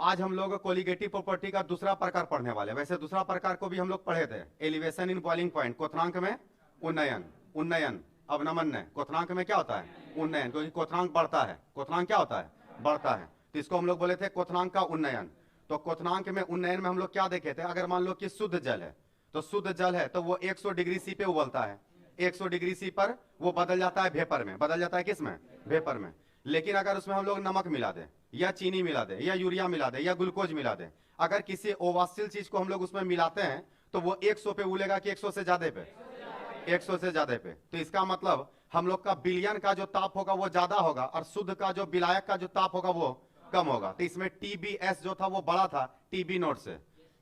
आज हम लोग कोलिगेटिव प्रॉपर्टी का दूसरा प्रकार पढ़ने वाले हैं। वैसे दूसरा प्रकार को भी हम लोग पढ़े थे, एलिवेशन इन बॉइलिंग पॉइंट, क्वथनांक में उन्नयन। उन्नयन अवनमन, क्वथनांक में क्या होता है? उन्नयन, क्योंकि क्वथनांक बढ़ता है। क्वथनांक क्या होता है? बढ़ता है, तो इसको हम लोग बोले थे क्वथनांक का उन्नयन। तो क्वथनांक में उन्नयन में हम लोग क्या देखे थे? अगर मान लो कि शुद्ध जल है, तो शुद्ध जल है तो वो 100 डिग्री सी पे उबलता है। 100 डिग्री सी पर वो बदल जाता है वेपर में। बदल जाता है किस में? वेपर में। लेकिन अगर उसमें हम लोग नमक मिला दें, या चीनी मिला दें, या यूरिया मिला दें, या ग्लूकोज मिला दें, अगर किसी ओवासिल चीज को हम लोग उसमें मिलाते हैं, तो वो 100 पे उबलेगा कि 100 से ज्यादा पे? 100 से ज्यादा पे। तो इसका मतलब हम लोग का विलयन का जो ताप होगा वो ज्यादा होगा, और शुद्ध का जो विलायक का जो ताप होगा वो कम होगा। तो इसमें टीबीएस जो था वो बड़ा था टीबी नोट से।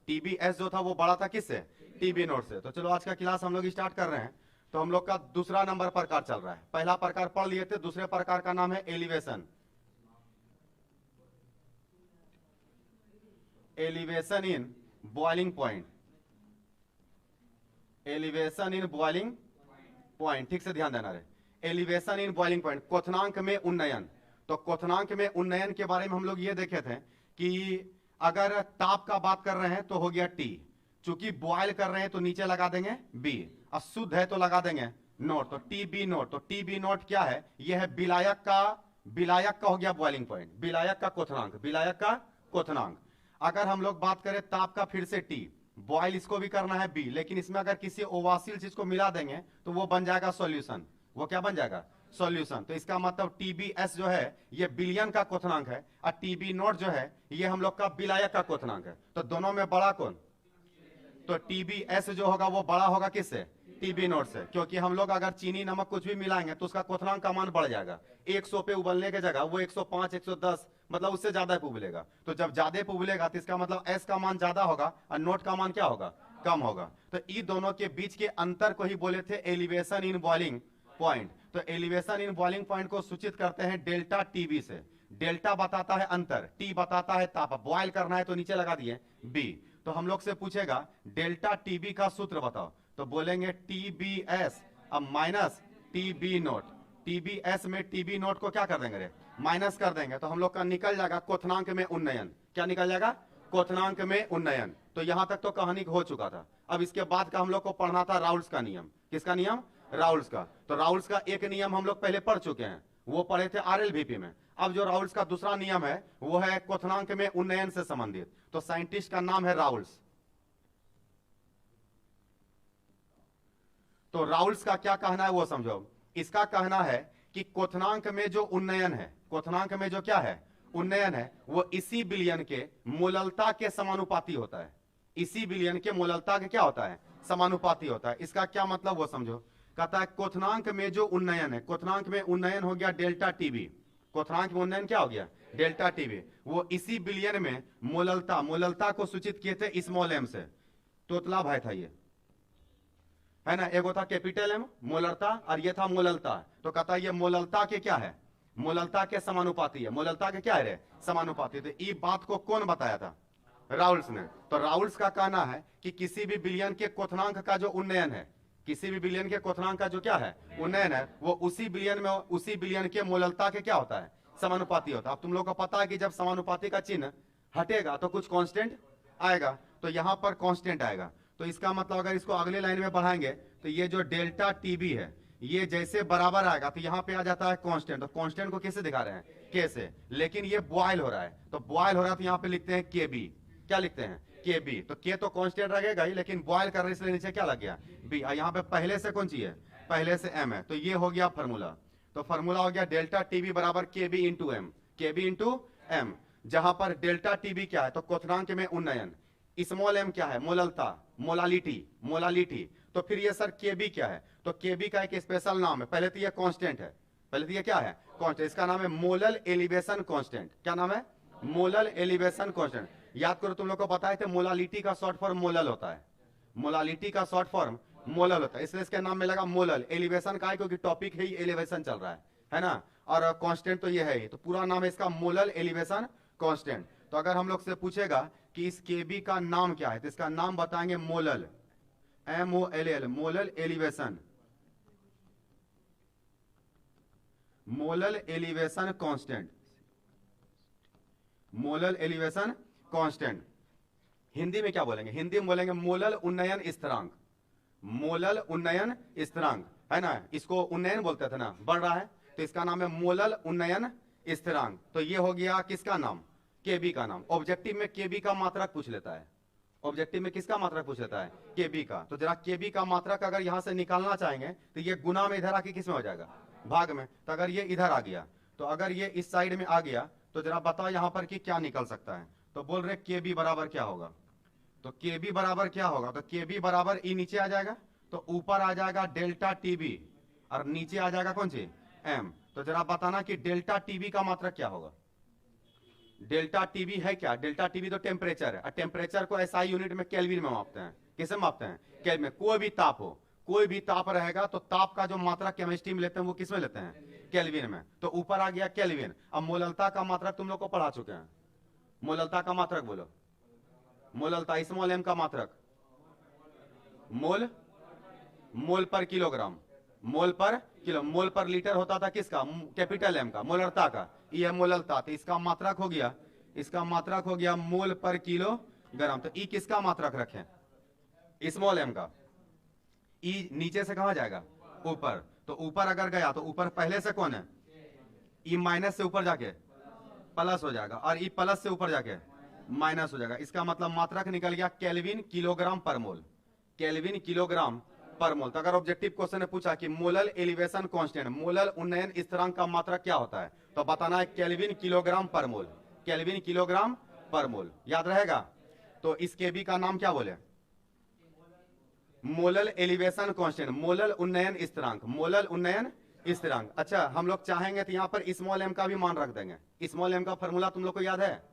टीबीएस जो था वो बड़ा था किससे? टीबी नोट से। तो चलो आज का क्लास हम लोग स्टार्ट कर रहे हैं। तो हम लोग का दूसरा नंबर प्रकार चल रहा है। पहला प्रकार पढ़ लिए थे, दूसरे प्रकार का नाम है elevation. Elevation in boiling point. Elevation in boiling point, ठीक से ध्यान देना रहे। एलिवेशन इन बॉइलिंग पॉइंट, क्वथनांक में उन्नयन। तो क्वथनांक में उन्नयन के बारे में हम लोग ये देखे थे कि अगर ताप का बात कर रहे हैं तो हो गया टी, चूंकि बॉयल कर रहे हैं तो नीचे लगा देंगे बी, और शुद्ध है तो लगा देंगे नोट, तो टी बी नोट। तो टी बी नोट क्या है? यह है विलायक का हो गया बॉइलिंग पॉइंट, विलायक का क्वथनांक, विलायक का क्वथनांक। अगर हम लोग बात करें ताप का, फिर से टी, बॉयल इसको भी करना है बी, लेकिन इसमें अगर किसी ओवासिल चीज को मिला देंगे तो वो बन जाएगा सॉल्यूशन। वो क्या बन जाएगा? सॉल्यूशन। तो इसका मतलब टीबीएस जो है ये विलयन का क्वथनांक है, और टीबी नोट जो है ये हम लोग का विलायक का क्वथनांक है। तो दोनों में बड़ा कौन? तो टीबीएस जो होगा वो बड़ा होगा किससे? टीबी नोट से, क्योंकि हम लोग अगर चीनी नमक कुछ भी मिलाएंगे तो उसका क्वथनांक का मान बढ़ जाएगा। 100 पे उबलने की जगह वो 105, 110, मतलब उससे ज्यादा पे उबलेगा। तो जब ज्यादा पे उबलेगा तो इसका मतलब एस का मान ज्यादा होगा और नोट का मान क्या होगा? कम होगा। तो इन दोनों के बीच के अंतर को ही बोले थे एलिवेशन इन बॉइलिंग पॉइंट। तो एलिवेशन इन बॉइलिंग पॉइंट को सूचित करते हैं डेल्टा टीबी से। डेल्टा बताता है अंतर, टी बताता है ताप। बॉयल करना है तो नीचे लगा दिए बी। तो हम लोग से पूछेगा डेल्टा टीबी का सूत्र बताओ, तो बोलेंगे टीबीएस अब माइनस टीबी नोट। टीबीएस में टीबी नोट को क्या कर देंगे रे? माइनस कर देंगे। तो हम लोग का निकल जाएगा क्वथनांक में उन्नयन। क्या निकल जाएगा? क्वथनांक में उन्नयन। तो यहां तक तो कहानी हो चुका था। अब इसके बाद का हम लोग को पढ़ना था राउल्स का नियम। किसका नियम? राउल्स का। तो राउल्स का एक नियम हम लोग पहले पढ़ चुके हैं, वो पढ़े थे आरएलवीपी में। अब जो राउल्स का दूसरा नियम है वो है क्वथनांक में उन्नयन से संबंधित। तो साइंटिस्ट का नाम है राउल्स। तो राउल्स का क्या कहना है वो समझो। इसका कहना है कि क्वथनांक में जो उन्नयन है, क्वथनांक में जो क्या है? उन्नयन है, वो इसी विलयन के मोललता के समानुपाती होता है। इसी विलयन के मोललता के क्या होता है? समानुपाती होता है। इसका क्या मतलब वो समझो। कहता है क्वथनांक में जो उन्नयन है, क्वथनांक में उन्नयन हो गया डेल्टा टीबी। क्वथनांक में उन्नयन क्या हो गया? Delta TB. वो इसी विलयन में मोललता को सूचित किए थे स्मॉल एम से। तोतला भाई था ये, है ना। एक था कैपिटल एम मोलरता, और ये था मोललता। तो कहता है ये मोललता के क्या है? मोललता के समानुपाती है। मोललता के क्या है रे? समानुपाती। तो ये बात को कौन बताया था? राउल्स ने। तो राउल्स का कहना है कि किसी भी विलयन के क्वथनांक का जो उन्नयन है, किसी भी विलयन के क्वथनांक का जो क्या है? उन्नयन है, वो उसी विलयन में, उसी विलयन के मोललता के क्या होता है? समानुपाती होता है। अब तुम लोग को पता है कि जब समानुपाती का चिन्ह हटेगा तो कुछ कांस्टेंट आएगा, तो यहां पर कांस्टेंट आएगा। तो इसका मतलब अगर इसको अगले लाइन में बढ़ाएंगे तो ये जो डेल्टा टीबी है ये जैसे बराबर आएगा तो यहां पे आ जाता है कांस्टेंट। तो कांस्टेंट को कैसे दिखा रहे हैं? के से। लेकिन ये बॉयल हो रहा है, तो बॉयल हो रहा है तो यहां पे लिखते हैं के बी। क्या लिखते हैं? के बी। तो के तो कांस्टेंट रहेगा ही, लेकिन बॉयल कर रहे इसलिए नीचे क्या लग गया? बी। यहाँ पे पहले से कौन चाहिए? पहले से एम है। तो ये हो गया फॉर्मूला। तो फॉर्मूला हो गया डेल्टा टीबी बराबर के बी इंटू एम। के बी इंटू एम, जहां पर डेल्टा टीबी क्या है? तो क्वथनांक में उन्नयन। स्मॉल एम क्या है? मोललता, मोलालिटी, मोलालिटी। तो फिर ये सर केबी क्या है? तो केबी का एक स्पेशल नाम है। पहले तो ये कांस्टेंट है, पहले तो ये क्या है? कांस्टेंट। इसका नाम है मोलल एलिवेशन कांस्टेंट। क्या नाम है? Molal elevation constant. याद करो, तुम लोग को पता है कि मोलालिटी का शॉर्ट फॉर्म मोलल होता है। मोलालिटी का शॉर्ट फॉर्म मोलल होता है, इसलिए इसके नाम में लगा मोलल। एलिवेशन का है क्योंकि टॉपिक है ही एलिवेशन चल रहा है ना। और कांस्टेंट तो ये है ही, तो पूरा नाम है इसका मोलल एलिवेशन कांस्टेंट। तो अगर हम लोग से पूछेगा कि इस केबी का नाम क्या है, तो इसका नाम बताएंगे molal, MOLL, molal elevation, molal elevation constant, molal elevation constant. Hindi में क्या बोलेंगे? हिंदी में बोलेंगे मोलल उन्नयन स्थिरांक। मोलल उन्नयन स्थिरांक है ना, इसको उन्नयन बोलते थे ना, बढ़ रहा है तो इसका नाम है मोलल उन्नयन स्थिरांक। तो ये हो गया किसका नाम? केबी का नाम। ऑब्जेक्टिव में केबी का मात्रक पूछ लेता है। ऑब्जेक्टिव में किसका मात्रक पूछ लेता है? केबी का। तो जरा केबी का मात्रक अगर यहां से निकालना चाहेंगे तो ये गुना में इधर आके किस में हो जाएगा? भाग में। तो अगर ये इधर आ गया, तो अगर ये इस साइड में आ गया तो जरा बताओ यहां पर कि क्या निकल सकता है? तो बोल रहे केबी बराबर क्या होगा? तो केबी बराबर क्या होगा? तो केबी बराबर ई नीचे आ जाएगा, तो ऊपर आ जाएगा डेल्टा टीबी और नीचे आ जाएगा कौन सी? एम। तो जरा बताना कि डेल्टा टीबी का मात्रक क्या होगा? डेल्टा टीबी है क्या? डेल्टा टीबी तो टेम्परेचर है, और टेम्परेचर को एसआई यूनिट में केल्विन में मापते हैं। किसे मापते हैं? केल्विन में। कोई भी ताप हो, कोई भी ताप रहेगा तो ताप का जो मात्रा केमिस्ट्री में लेते हैं वो किस में लेते हैं? केल्विन में। तो ऊपर आ गया केल्विन। अब मोललता का मात्रक तुम लोग को पढ़ा चुके हैं। मोललता का मात्रक बोलो। मोललता स्मॉल एम का मात्रक मोल, मोल पर किलोग्राम, मोल पर किलो। मोल पर लीटर होता था किसका? कैपिटल एम का, मोलरता का। ये है मोललता। तो इसका मात्रक हो गया, इसका मात्रक हो गया मोल पर किलो ग्राम। तो ई किसका मात्रक रखें? स्मॉल एम का। ई नीचे से कहां जाएगा? ऊपर। तो ऊपर अगर गया तो ऊपर पहले से कौन है? ई माइनस से ऊपर जाके प्लस हो जाएगा, और ई प्लस से ऊपर जाके माइनस हो जाएगा। इसका मतलब मात्रक निकल गया केल्विन किलोग्राम पर मोल। केल्विन किलोग्राम पर मोल। तो अगर ऑब्जेक्टिव क्वेश्चन ने पूछा कि मोलल एलिवेशन कांस्टेंट, मोलल उन्नयन स्थिरांक का मात्रक क्या होता है, तो बताना है केल्विन किलोग्राम पर मोल। केल्विन किलोग्राम पर मोल, याद रहेगा। तो इस केबी का नाम क्या बोले? मोलल एलिवेशन कांस्टेंट, मोलल उन्नयन स्थिरांक, मोलल उन्नयन स्थिरांक। अच्छा, हम लोग चाहेंगे तो यहां पर स्मॉल एम का भी मान रख देंगे। स्मॉल एम का फॉर्मूला तुम लोग को याद है?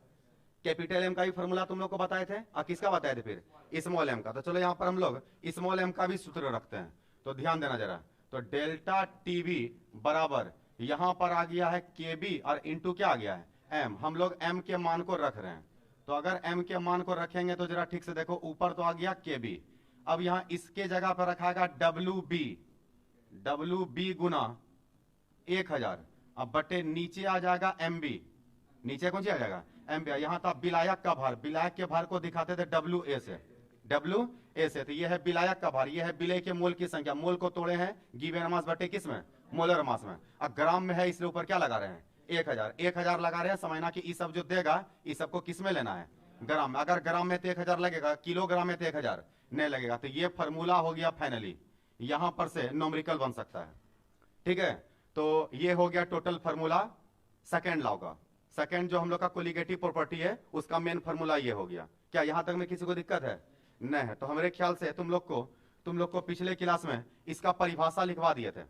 कैपिटल एम का भी फॉर्मूला तुम लोग को बताए थे, और किसका बताए थे फिर? स्मॉल एम का। तो चलो यहां पर हम लोग स्मॉल एम का भी सूत्र रखते हैं। तो ध्यान देना जरा। तो डेल्टा टीबी बराबर यहां पर आ गया है केबी और इंटू क्या आ गया है? एम। हम लोग एम के मान को रख रहे हैं। तो अगर एम के मान को रखेंगे तो जरा ठीक से देखो, ऊपर तो आ गया केबी, अब यहां इसके जगह पर रखाएगा डब्ल्यू बी। डब्ल्यू बी गुना 1000, अब बटे नीचे आ जाएगा एम बी। नीचे कौन सी आ जाएगा? M B. यहां था विलायक का भार, विलायक के भार को दिखाते थे डब्ल्यू ए से, डब्ल्यू ए से। तो ये है विलायक का भार, ये है विलय के मोल की संख्या। मोल को तोड़े हैं गिवन मास बटे किस में? मोलर मास में। अब ग्राम में है इसलिए ऊपर क्या लगा रहे हैं? 1000। 1000 लगा रहे हैं, समझना कि ये सब जो देगा ये सबको किस में लेना है? ग्राम में। अगर ग्राम में तो 1000 लगेगा, किलोग्राम में तो 1000 नहीं लगेगा। तो ये फॉर्मूला हो गया फाइनली, यहां पर से न्यूमेरिकल बन सकता है। ठीक है, तो ये हो गया टोटल फार्मूला सेकेंड लॉ का। सेकेंड जो हम लोग का कोलिगेटिव प्रॉपर्टी है उसका मेन फार्मूला ये हो गया। क्या यहां तक में किसी को दिक्कत है? नहीं है। तो हमारे ख्याल से तुम लोग को पिछले क्लास में इसका परिभाषा लिखवा दिए थे।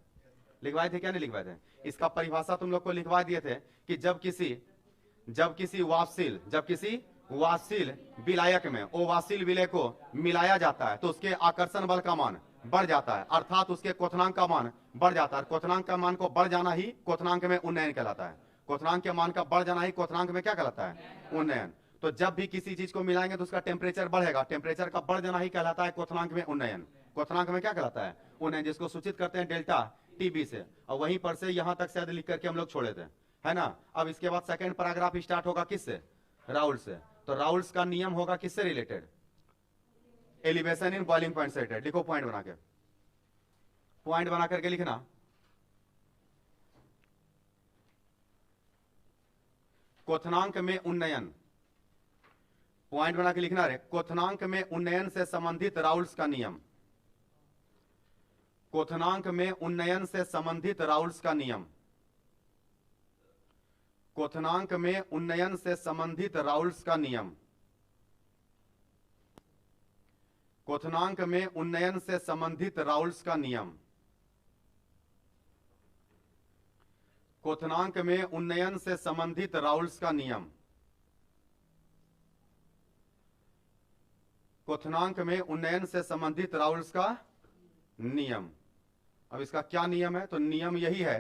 लिखवाए थे क्या नहीं लिखवाए थे? इसका परिभाषा तुम लोग को लिखवा दिए थे कि जब किसी वाष्पशील विलायक में अवाष्पशील विलय को मिलाया जाता है तो उसके आकर्षण बल का मान बढ़ जाता है, अर्थात उसके क्वथनांक का मान बढ़ जाता है। क्वथनांक का मान को बढ़ जाना ही क्वथनांक में उन्नयन कहलाता है। क्वथनांक के मान का बढ़ जाना ही क्वथनांक में क्या कहलाता है? उन्नयन। तो जब भी किसी चीज को मिलाएंगे तो उसका टेम्परेचर बढ़ेगा, टेम्परेचर का बढ़ जाना ही कहलाता है क्वथनांक में उन्नयन। क्वथनांक में क्या कहलाता है? उन्नयन, जिसको सूचित करते हैं डेल्टा टीबी से। और वहीं पर से यहां तक शायद लिख करके हम लोग छोड़े थे, है ना। अब इसके बाद सेकंड पैराग्राफ स्टार्ट होगा किससे? राउल्ट से। तो राउल्ट का नियम होगा किससे related? Elevation in boiling point से रिलेटेड। लिखो पॉइंट बना के, पॉइंट बना करके लिखना। क्वथनांक में उन्नयन, पॉइंट बना के लिखना रे। क्वथनांक में उन्नयन से संबंधित राउल्ट का नियम, क्वथनांक में उन्नयन से संबंधित राउल्ट का नियम, क्वथनांक में उन्नयन से संबंधित राउल्ट का नियम, क्वथनांक में उन्नयन से संबंधित राउल्ट का नियम, क्वथनांक में उन्नयन से संबंधित राउल्ट का नियम, क्वथनांक में उन्नयन से संबंधित राउल्ट का नियम। अब इसका क्या नियम है? तो नियम यही है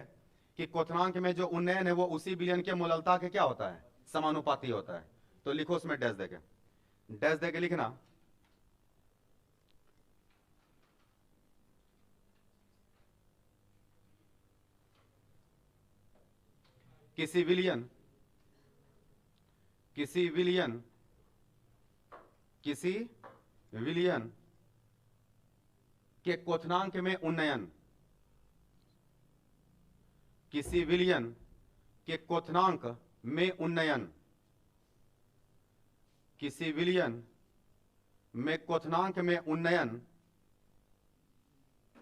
कि क्वथनांक में जो उन्नयन है वो उसी विलयन के मोललता के क्या होता है? समानुपाती होता है। तो लिखो उसमें डैश देके लिखना। किसी विलयन किसी विलयन के क्वथनांक में उन्नयन, किसी विलयन के क्वथनांक में उन्नयन, किसी विलयन में क्वथनांक में उन्नयन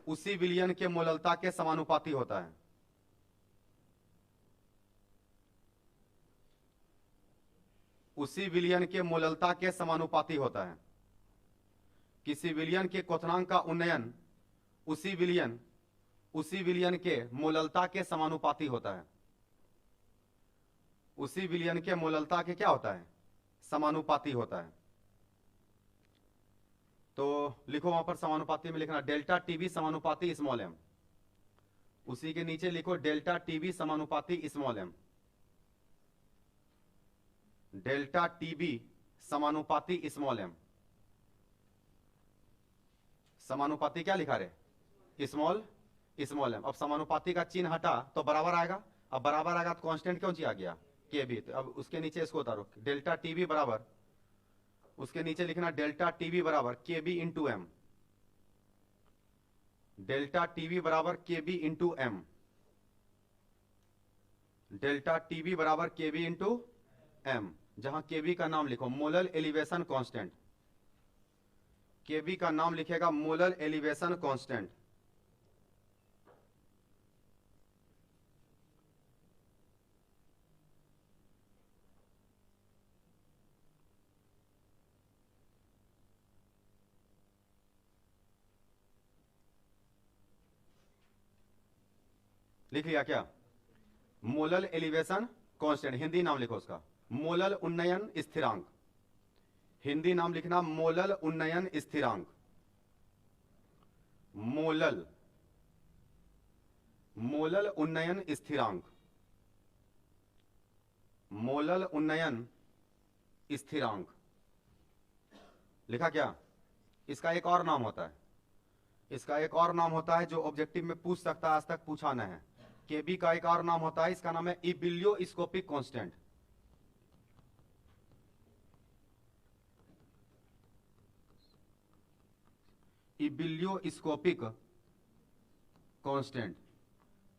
उसी विलयन के मोललता के समानुपाती होता है। उसी विलयन के मोललता के समानुपाती होता है। किसी विलयन के क्वथनांक का उन्नयन उसी विलयन के मोललता के समानुपाती होता है। उसी विलयन के मोललता के क्या होता है? समानुपाती होता है। तो लिखो वहां पर समानुपाती में लिखना डेल्टा टीबी समानुपाती स्मॉल एम। उसी के नीचे लिखो डेल्टा टीबी समानुपाती स्मॉल एम। डेल्टा टीबी समानुपाती स्मॉल एम। समानुपाती क्या लिखा रे? Small M. अब समानुपाती का चिन्ह हटा तो बराबर आएगा। अब बराबर आएगा तो कांस्टेंट कौन सी आ गया? के बी। तो अब उसके नीचे इसको उतारो, डेल्टा टीबी बराबर, उसके नीचे लिखना डेल्टा टीबी बराबर K B into M. Delta TB बराबर K B into M. Delta TB बराबर के बी इंटू एम। जहां के बी का नाम लिखो मोलर एलिवेशन कांस्टेंट। के बी का नाम लिखेगा मोलर एलिवेशन कांस्टेंट। लिख लिया क्या? मोलर एलिवेशन कांस्टेंट, हिंदी नाम लिखो उसका मोलर उन्नयन स्थिरांक। हिंदी नाम लिखना मोलर उन्नयन स्थिरांक। मोलर उन्नयन स्थिरांक। मोलर उन्नयन स्थिरांक लिखा क्या? इसका एक और नाम होता है, इसका एक और नाम होता है जो ऑब्जेक्टिव में पूछ सकता है, आज तक पूछा नहीं है। केबी का एक और नाम होता है, इसका नाम है इबिलियोस्कोपिक कांस्टेंट। Ebullioscopic constant.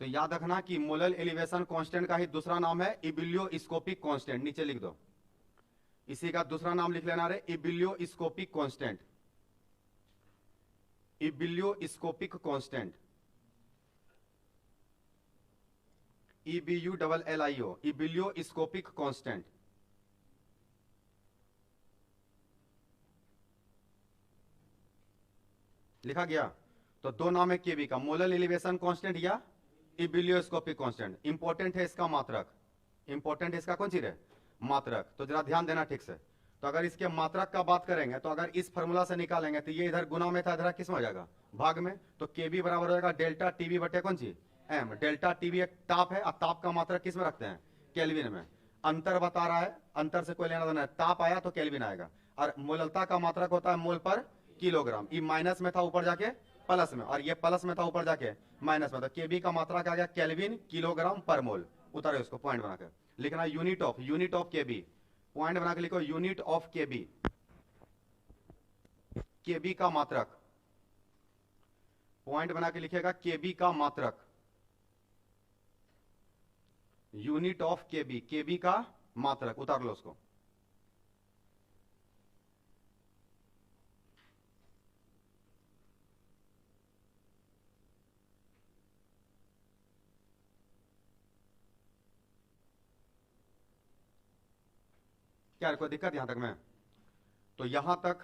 तो याद रखना कि मोलर एलिवेशन कांस्टेंट का ही दूसरा नाम है इबिलियोस्कोपिक कांस्टेंट। नीचे लिख दो, इसी का दूसरा नाम लिख लेना रे, ebullioscopic constant. Ebullioscopic constant, EBULLIO, ebullioscopic constant. लिखा गया? तो दो नाम है केबी का, मोलर एलिवेशन कांस्टेंट या इबिलियोस्कोपिक कांस्टेंट। इंपॉर्टेंट है इसका मात्रक, इंपॉर्टेंट है इसका कौन सी रे? मात्रक। तो जरा ध्यान देना ठीक से। तो अगर इसके मात्रक का बात करेंगे तो अगर इस फार्मूला से निकालेंगे तो ये इधर गुना में था, इधर किस में हो जाएगा? भाग में। तो केबी बराबर हो जाएगा डेल्टा टीबी बटे कौन सी? एम। डेल्टा टीबी एक ताप है, और ताप का मात्रक किस में रखते हैं? केल्विन में। अंतर बता रहा है, अंतर से कोई लेना देना है। ताप आया तो केल्विन आएगा, और मोललता का मात्रक होता है मोल पर किलोग्राम। ये माइनस में था, ऊपर जाके प्लस में, और ये प्लस में था, ऊपर जाके माइनस में। तो केबी का मात्रा क्या आ गया? केल्विन किलोग्राम पर मोल। उतारे उसको, पॉइंट बनाकर लिखना यूनिट ऑफ केबी। पॉइंट बना के लिखो यूनिट ऑफ केबी। केबी का मात्रक, पॉइंट बना के लिखेगा केबी का मात्रक। यूनिट ऑफ केबी, केबी का मात्रक। उतार लो उसको। क्या कोई दिक्कत यहां तक में? तो यहां तक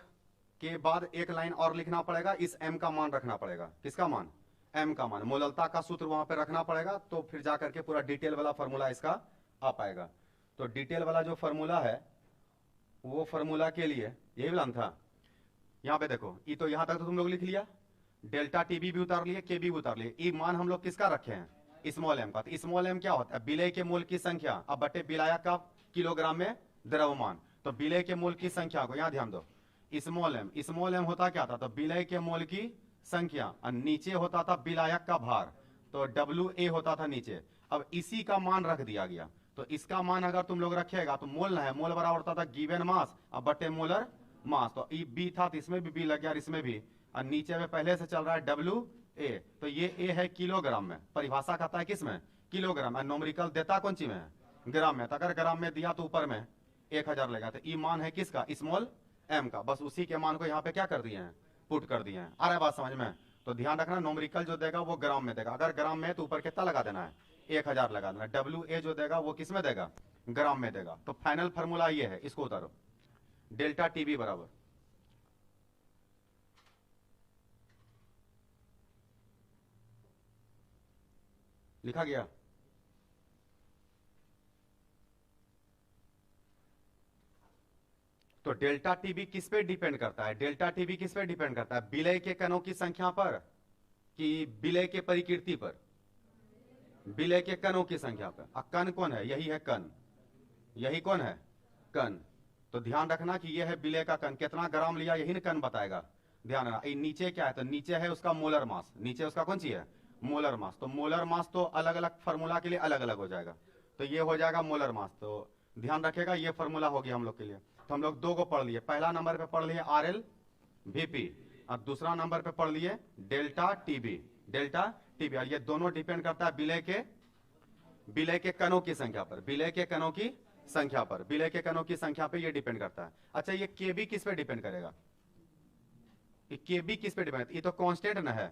के बाद एक लाइन और लिखना पड़ेगा, इस m का मान रखना पड़ेगा। किसका मान? m का मान। मोललता का सूत्र वहां पे रखना पड़ेगा, तो फिर जाकर के पूरा डिटेल वाला फॉर्मूला इसका आ पाएगा। तो डिटेल वाला जो फॉर्मूला है, वो फॉर्मूला के लिए यही वाला था। यहां पे देखो, ये तो यहां तक तो तुम लोग लिख लिया, डेल्टा टीबी भी उतार लिए, केबी भी उतार लिए। ये मान हम लोग किसका रखे हैं? स्मॉल एम का। तो स्मॉल एम क्या होता है? विलय के मोल की संख्या अब बटे विलायक का किलोग्राम में द्रव्यमान। तो विलय के मोल की संख्या को यहां ध्यान दो, स्मॉल एम होता क्या था? तो विलय के मोल की संख्या, और नीचे होता था विलायक का भार, तो WA होता था नीचे। अब इसी का मान रख दिया गया। तो इसका मान अगर तुम लोग रखेगा तो मोल ना है, मोल बराबर होता था गिवन मास अब बटे मोलर मास, तो ई बी था तो इसमें भी बी लग गया और इसमें भी, और नीचे में पहले से चल रहा है डब्ल्यू ए, तो ये ए है किलोग्राम में, परिभाषा कहता है किसमें, किलोग्राम, और नोमरिकल देता कौन सी में है, ग्राम में, तो अगर ग्राम में दिया तो ऊपर में 1000 लेगा, तो ई मान है किसका, स्मॉल एम का, बस उसी के मान को यहाँ पे क्या कर दिए हैं, पुट कर दिए हैं। आ रहा है बात समझ में? तो ध्यान रखना नोमरिकल जो देगा वो ग्राम में देगा, अगर ग्राम में है तो ऊपर कितना लगा देना है, 1000 लगा देना। डब्ल्यू ए जो देगा वो किस में देगा, ग्राम में देगा। तो फाइनल फार्मूला ये है, इसको उतारो, डेल्टा टीबी बराबर लिखा गया। तो डेल्टा टीबी किस पे डिपेंड करता है, डेल्टा टीबी किस पे डिपेंड करता है, विलय के कणों की संख्या पर कि विलय के परिकीर्ति पर, विलय के कणों की संख्या पर। कण कौन है, यही है कण, यही कौन है, कण। तो ध्यान रखना कि यह है विलय का कण, कितना ग्राम लिया यही ना कण बताएगा। ध्यान रखना नीचे क्या है, तो नीचे है उसका मोलर मास, नीचे उसका कौन सी है, मोलर मास। तो मोलर मास तो अलग अलग फार्मूला के लिए अलग अलग हो जाएगा, तो ये हो जाएगा मोलर मास। तो ध्यान रखेगा ये फार्मूला हो गया हम लोग के लिए। तो हम लोग दो को पढ़ लिए, पहला नंबर पे पढ़ लिए आर एल वीपी, और दूसरा नंबर पे पढ़ लिए डेल्टा टीबी, डेल्टा टीबी। और ये दोनों डिपेंड करता है विलय के कणों की संख्या पर, विलय के कणों की संख्या पर, विलय के कणों की संख्या पे ये डिपेंड करता है। अच्छा ये केबी किस पे डिपेंड करेगा, ये केबी किस पे डिपेंड, ये तो कांस्टेंट ना है,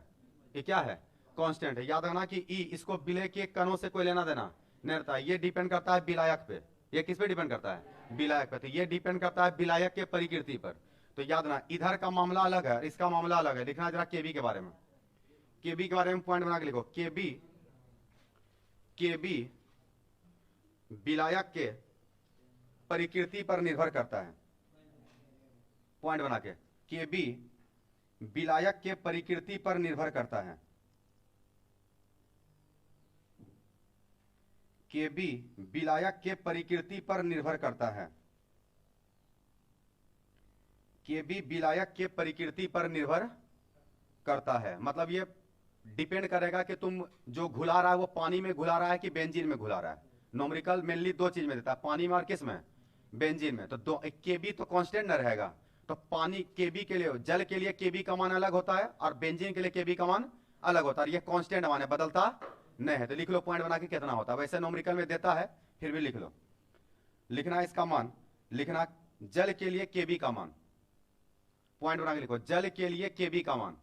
ये क्या है, कांस्टेंट है। याद रखना कि ई इसको विलय के कणों से कोई लेना देना नहीं रहता है, ये डिपेंड करता है विलायक पे। ये किस पे डिपेंड करता है, विलायक पे। तो ये डिपेंड करता है विलायक के परिकीर्ति पर। तो याद रखना इधर का मामला अलग है, इसका मामला अलग है। लिखना जरा केबी के बारे में, केबी के बारे में पॉइंट बना के लिखो, केबी, केबी विलायक के परिकीर्ति पर निर्भर करता है। पॉइंट बना के, केबी विलायक के परिकीर्ति पर निर्भर करता है, केबी विलायक के परिकीर्ति पर निर्भर करता है, केबी विलायक के परिकीर्ति पर निर्भर करता है। मतलब ये डिपेंड करेगा कि तुम जो घुला रहा है वो पानी में घुला रहा है कि बेंजीन में घुला रहा है। नोमरिकल मेनली दो चीज में देता है, पानी में और किस में, बेंजीन में। तो दो केबी तो कांस्टेंट न रहेगा, तो पानी केबी के लिए, जल के लिए केबी का मान अलग होता है और बेंजीन के लिए केबी का मान अलग होता है। ये कांस्टेंट मान है, बदलता नहीं है। तो लिख लो पॉइंट बना के कितना होता है, वैसे नोमरिकल में देता है फिर भी लिख लो। लिखना इसका मान, लिखना जल के लिए केबी का मान, पॉइंट बना के लिखो, जल के लिए केबी का मान,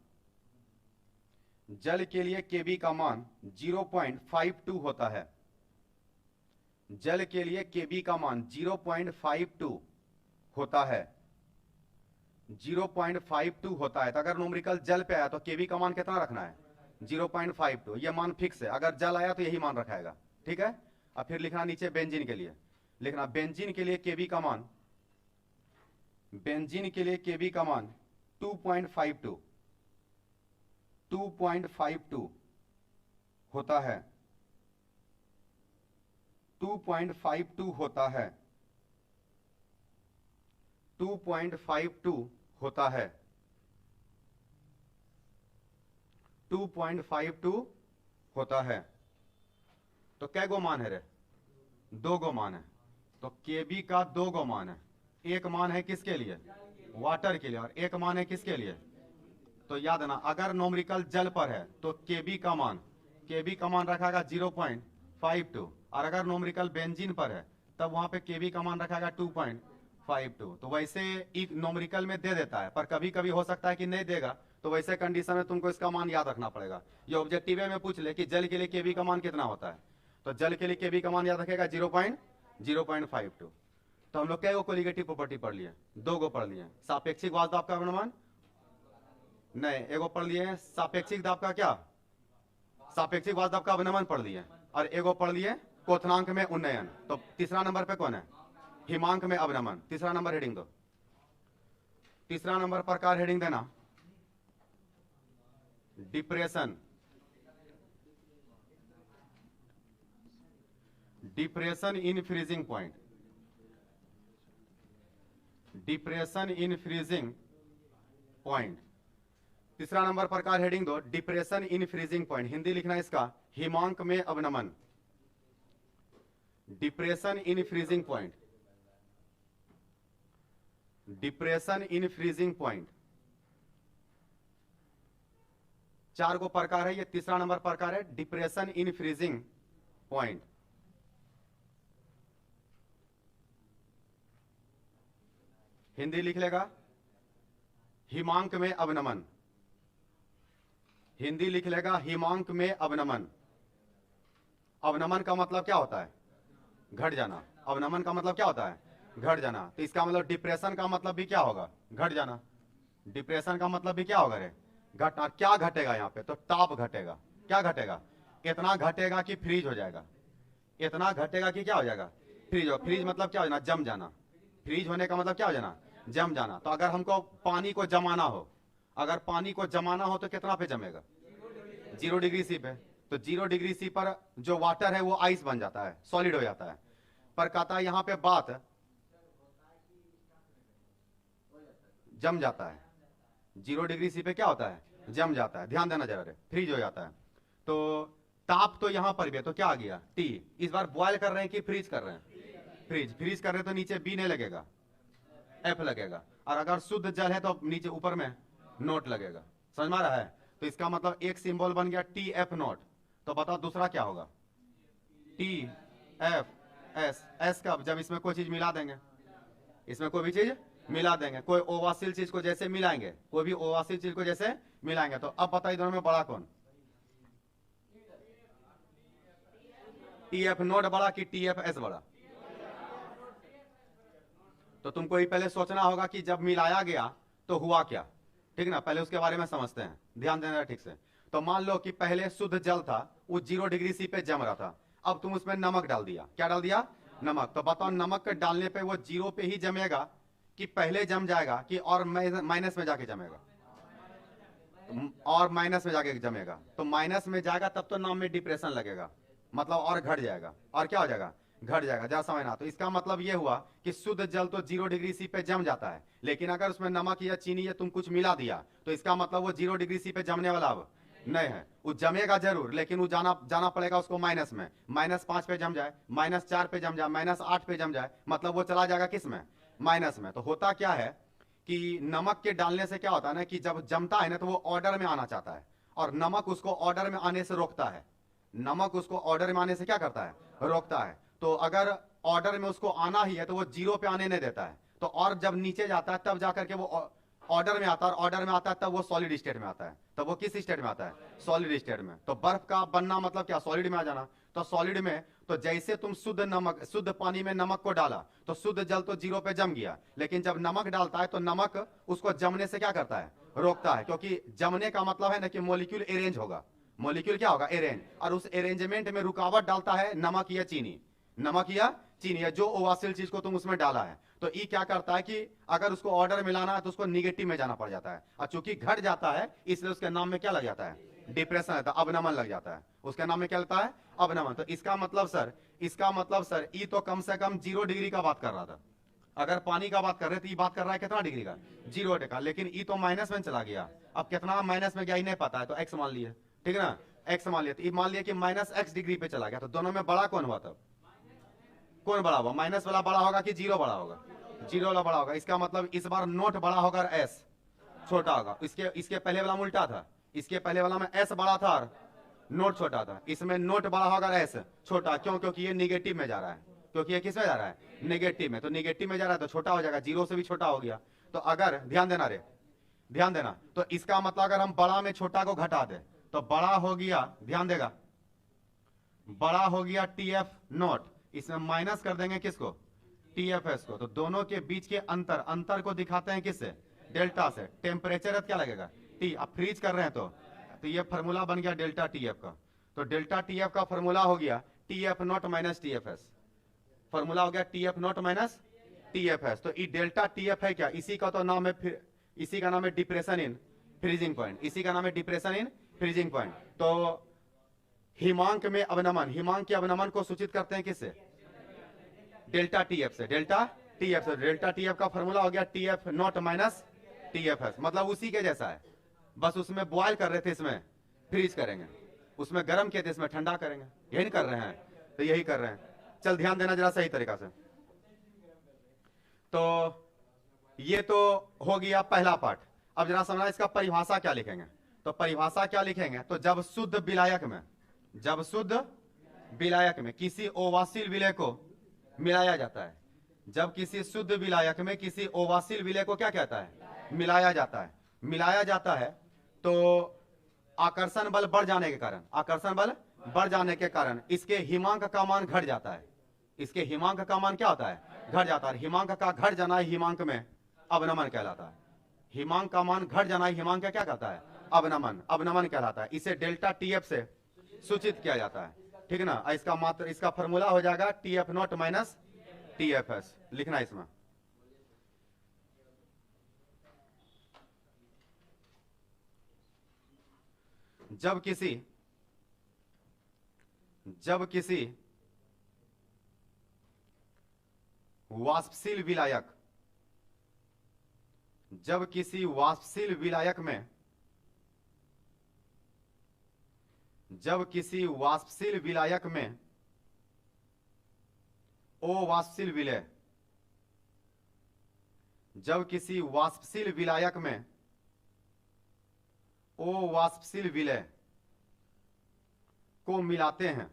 जल के लिए केबी का मान 0.52 होता है, जल के लिए केबी का मान 0.52 होता है, 0.52 होता है। तो अगर नोमरिकल जल पे आया तो केबी का मान कितना रखना है, 0.52। ये मान फिक्स है, अगर जल आया तो यही मान रखाएगा, ठीक है। अब फिर लिखना नीचे बेंजीन के लिए, लिखना बेंजीन के लिए केबी का मान, बेंजीन के लिए केबी का मान 2.52 होता है, 2.52 होता है, 2.52 होता है, 2.52 होता है। तो कै गो मान है रे, दो गो मान है। तो केबी का दो गो मान है, एक मान है किसके लिए, वाटर के लिए, और एक मान है किसके लिए। तो याद ना, अगर नोमरिकल जल पर है तो केबी का मान रखागा 0.52, और अगर नोमरिकल बेंजीन पर है तब वहां पे केबी का मान रखागा 2.52। तो वैसे एक नोमरिकल में दे देता है, पर कभी कभी हो सकता है कि नहीं देगा, तो वैसे कंडीशन में तुमको इसका मान याद रखना पड़ेगा। ये ऑब्जेक्टिव में पूछ ले कि जल के लिए केबी का मान कितना होता है, तो जल के लिए केबी का मान याद रखेगा 0.52। तो हम लोग क्या कोलिगेटिव प्रॉपर्टी पढ़ लिए, दो गो पढ़ लिए, सापेक्षिक वाष्प दाब का अनुमान नहीं, एगो पढ़ लिए सापेक्षिक दाब का क्या, सापेक्षिक वाष्प दाब का अवनमन पढ़ लिए, और एगो पढ़ लिए क्वथनांक में उन्नयन। तो तीसरा नंबर पे कौन है, हिमांक में अवनमन। तीसरा नंबर हेडिंग दो, तीसरा नंबर प्रकार हेडिंग देना depression, depression in freezing point, depression in freezing point. तीसरा नंबर प्रकार हेडिंग दो depression in freezing point, Hindi लिखना इसका हिमांक में अवनमन, depression in freezing point, depression in freezing point. 4 को प्रकार है, ये तीसरा नंबर प्रकार है, depression in freezing point. Hindi लिख लेगा, हिमांक में अवनमन। हिंदी लिख लेगा, हिमांक में अवनमन। अवनमन का मतलब क्या होता है? घट जाना। अवनमन का मतलब क्या होता है? घट जाना। तो इसका मतलब डिप्रेशन का मतलब भी क्या होगा? घट जाना। डिप्रेशन का मतलब भी क्या होगा रे? घटना। क्या घटेगा यहाँ पे? तो ताप घटेगा। क्या घटेगा? इतना घटेगा कि फ्रीज हो जाएगा। इतना घटेगा कि क्या हो जाएगा? फ्रीज हो। फ्रीज मतलब क्या हो जाना? जम जाना। फ्रीज होने का मतलब क्या हो जाना? जम जाना। तो अगर हमको पानी को जमाना हो, अगर पानी को जमाना हो तो कितना पे जमेगा? 0 डिग्री सी पे। तो 0 डिग्री सी पर जो वाटर है वो आइस बन जाता है, सॉलिड हो जाता है। पर कहता है यहां पे बात जम जाता है। 0 डिग्री सी पे क्या होता है? जम जाता है। ध्यान देना जरा रे, फ्रीज हो जाता है। तो ताप तो यहां पर भी है, तो क्या आ गया? टी। इस बार बॉयल कर रहे हैं कि फ्रीज कर रहे हैं? फ्रीज। फ्रीज कर रहे हैं तो नीचे बी नहीं लगेगा, एफ लगेगा। और अगर शुद्ध जल है तो नीचे ऊपर में नोट लगेगा। समझ में आ रहा है? तो इसका मतलब एक सिंबल बन गया टी एफ नोट। तो बताओ दूसरा क्या होगा? T F S. एस कब? जब इसमें कोई चीज मिला देंगे, इसमें कोई भी चीज मिला देंगे। कोई ओवासिल चीज को जैसे मिलाएंगे, कोई भी ओवासिल चीज को जैसे मिलाएंगे। तो अब बताइए दोनों में बड़ा कौन? टी एफ नोट बड़ा कि टी एफ एस बड़ा? तो तुमको ही पहले सोचना होगा कि जब मिलाया गया तो हुआ क्या। ठीक ना? पहले उसके बारे में समझते हैं, ध्यान देना ठीक से। तो मान लो कि पहले शुद्ध जल था, वो 0 डिग्री सी पे जम रहा था। अब तुम उसमें नमक डाल दिया। क्या डाल दिया? नमक। तो बताओ नमक के डालने पे वो 0 पे ही जमेगा कि पहले जम जाएगा कि और माइनस में जाके जमेगा? और माइनस में जाके जमेगा। तो माइनस में जाएगा तब तो नाम में डिप्रेशन लगेगा, मतलब और घट जाएगा। और क्या हो जाएगा? घट जाएगा। जरा समझना। तो इसका मतलब ये हुआ कि शुद्ध जल तो 0 डिग्री सी पे जम जाता है, लेकिन अगर उसमें नमक या चीनी या तुम कुछ मिला दिया तो इसका मतलब वो 0 डिग्री सी पे जमने वाला अब नहीं है। वो जमेगा जरूर, लेकिन वो जाना पड़ेगा उसको माइनस में। -5 पे जम जाए, -4 पे जम जाए, -8 पे जम जाए, मतलब वो चला जाएगा किस में? माइनस में। तो होता क्या है कि नमक के डालने से क्या होता है ना कि जब जमता है ना तो वो ऑर्डर में आना चाहता है, और नमक उसको ऑर्डर में आने से रोकता है। नमक उसको ऑर्डर में आने से क्या करता है? रोकता है। तो अगर ऑर्डर में उसको आना ही है तो वो 0 पे आने नहीं देता है। तो और जब नीचे जाता है तब जाकर के वो ऑर्डर में आता है, और ऑर्डर में आता है तब वो सॉलिड स्टेट में आता है। तब वो किस स्टेट में आता है? सॉलिड स्टेट में। तो बर्फ का बनना मतलब क्या? सॉलिड में आ जाना। तो सॉलिड में तो जैसे तुम शुद्ध पानी में नमक को डाला तो शुद्ध जल तो 0 पे जम गया, लेकिन जब नमक डालता है तो नमक उसको जमने से क्या करता है? रोकता है। क्योंकि जमने का मतलब है ना कि मॉलिक्यूल अरेंज होगा। मॉलिक्यूल क्या होगा? अरेंज। और उस अरेंजमेंट में रुकावट डालता है नमक या चीनी। नमक या चीनी या जो ओवासिल चीज को तुम उसमें डाला है। तो ई क्या करता है कि अगर उसको ऑर्डर में लाना है तो उसको निगेटिव में जाना पड़ जाता है, और चूंकि घट जाता है इसलिए उसके नाम में क्या लग जाता है? डिप्रेशन रहता है, अवनमन लग जाता है। उसके नाम में क्या लगता है? अवनमन। तो इसका मतलब सर ई तो कम से कम 0 डिग्री का बात कर रहा था। अगर पानी का बात कर रहे तो ये बात कर रहा है कितना डिग्री का? 0 डिग्री का। लेकिन ई तो माइनस में चला गया। अब कितना माइनस में गया ही नहीं पता है, तो एक्स मान लिए। ठीक है ना? एक्स मान लिया। तो मान लिया कि -x डिग्री पे चला गया। तो दोनों में बड़ा कौन हुआ? तब कौन बड़ा हुआ? माइनस वाला बड़ा होगा कि 0 बड़ा होगा? 0 वाला बड़ा होगा। इसका मतलब इस बार नोट बड़ा होगा और एस छोटा होगा। इसके पहले वाला में उल्टा था। इसके पहले वाला में एस बड़ा था और नोट छोटा था। इसमें नोट बड़ा होगा और एस छोटा। क्यों? क्योंकि ये निगेटिव में जा रहा है। क्योंकि ये किस में जा रहा है? नेगेटिव में। तो निगेटिव में जा रहा है तो छोटा हो जाएगा, 0 से भी छोटा हो गया। तो अगर ध्यान देना रे, ध्यान देना। तो इसका मतलब अगर हम बड़ा में छोटा को घटा दे तो बड़ा हो गया, ध्यान देगा, बड़ा हो गया टीएफ नॉट। इसमें माइनस कर देंगे किसको? टीएफएस को। तो दोनों के बीच के अंतर को दिखाते हैं किससे? डेल्टा से। टेम्परेचर क्या लगेगा? टी। अब फ्रीज कर रहे हैं तो ये फॉर्मूला बन गया डेल्टा टीएफ का। तो डेल्टा टीएफ का फॉर्मूला हो गया TF not minus TFS. Formula हो गया टीएफ नॉट माइनस टीएफएस। तो ये डेल्टा टीएफ है क्या? इसी का तो नाम है, इसी का नाम है डिप्रेशन इन फ्रीजिंग पॉइंट। इसी का नाम है डिप्रेशन इन फ्रीजिंग पॉइंट। तो हिमांक में अवनमन, हिमांक के अवनमन को सूचित करते हैं किससे? डेल्टा टीएफ से। डेल्टा टीएफ से। डेल्टा टीएफ का फॉर्मूला हो गया टीएफ नॉट माइनस टीएफएस। मतलब उसी के जैसा है, बस उसमें बॉयल कर रहे थे, इसमें फ्रीज करेंगे। उसमें गर्म किए थे, इसमें ठंडा करेंगे। यही कर रहे हैं? तो यही कर रहे हैं। चल ध्यान देना जरा सही तरीका से। तो ये तो हो गया पहला पार्ट। अब जरा समझना इसका परिभाषा क्या लिखेंगे। तो परिभाषा क्या लिखेंगे, तो जब शुद्ध विलायक में, जब शुद्ध विलायक में किसी ओवासिल विलय को मिलाया जाता है, जब किसी शुद्ध विलायक में किसी ओवासिल विलय को क्या कहता है, मिलाया जाता है, मिलाया जाता है, तो आकर्षण बल बढ़ जाने के कारण, आकर्षण बल बढ़ जाने के कारण इसके हिमांक का मान घट जाता है। इसके हिमांक का मान क्या होता है, घट जाता है। हिमांक का घट जाना हिमांक में अवनमन कहलाता है। हिमांक का मान घट जाना हिमांक क्या कहता है, अवनमन, अवनमन कहलाता है। इसे डेल्टा टीएफ से सूचित किया जाता है, ठीक है ना। इसका मात्र, इसका फॉर्मूला हो जाएगा टीएफ नॉट माइनस टीएफएस, लिखना इसमें। जब किसी वाष्पशील विलायक, जब किसी वाष्पशील विलायक में, जब किसी वाष्पशील विलायक में ओ वाष्पशील विलय, जब किसी वाष्पशील विलायक में ओ वाष्पशील विलय को मिलाते हैं,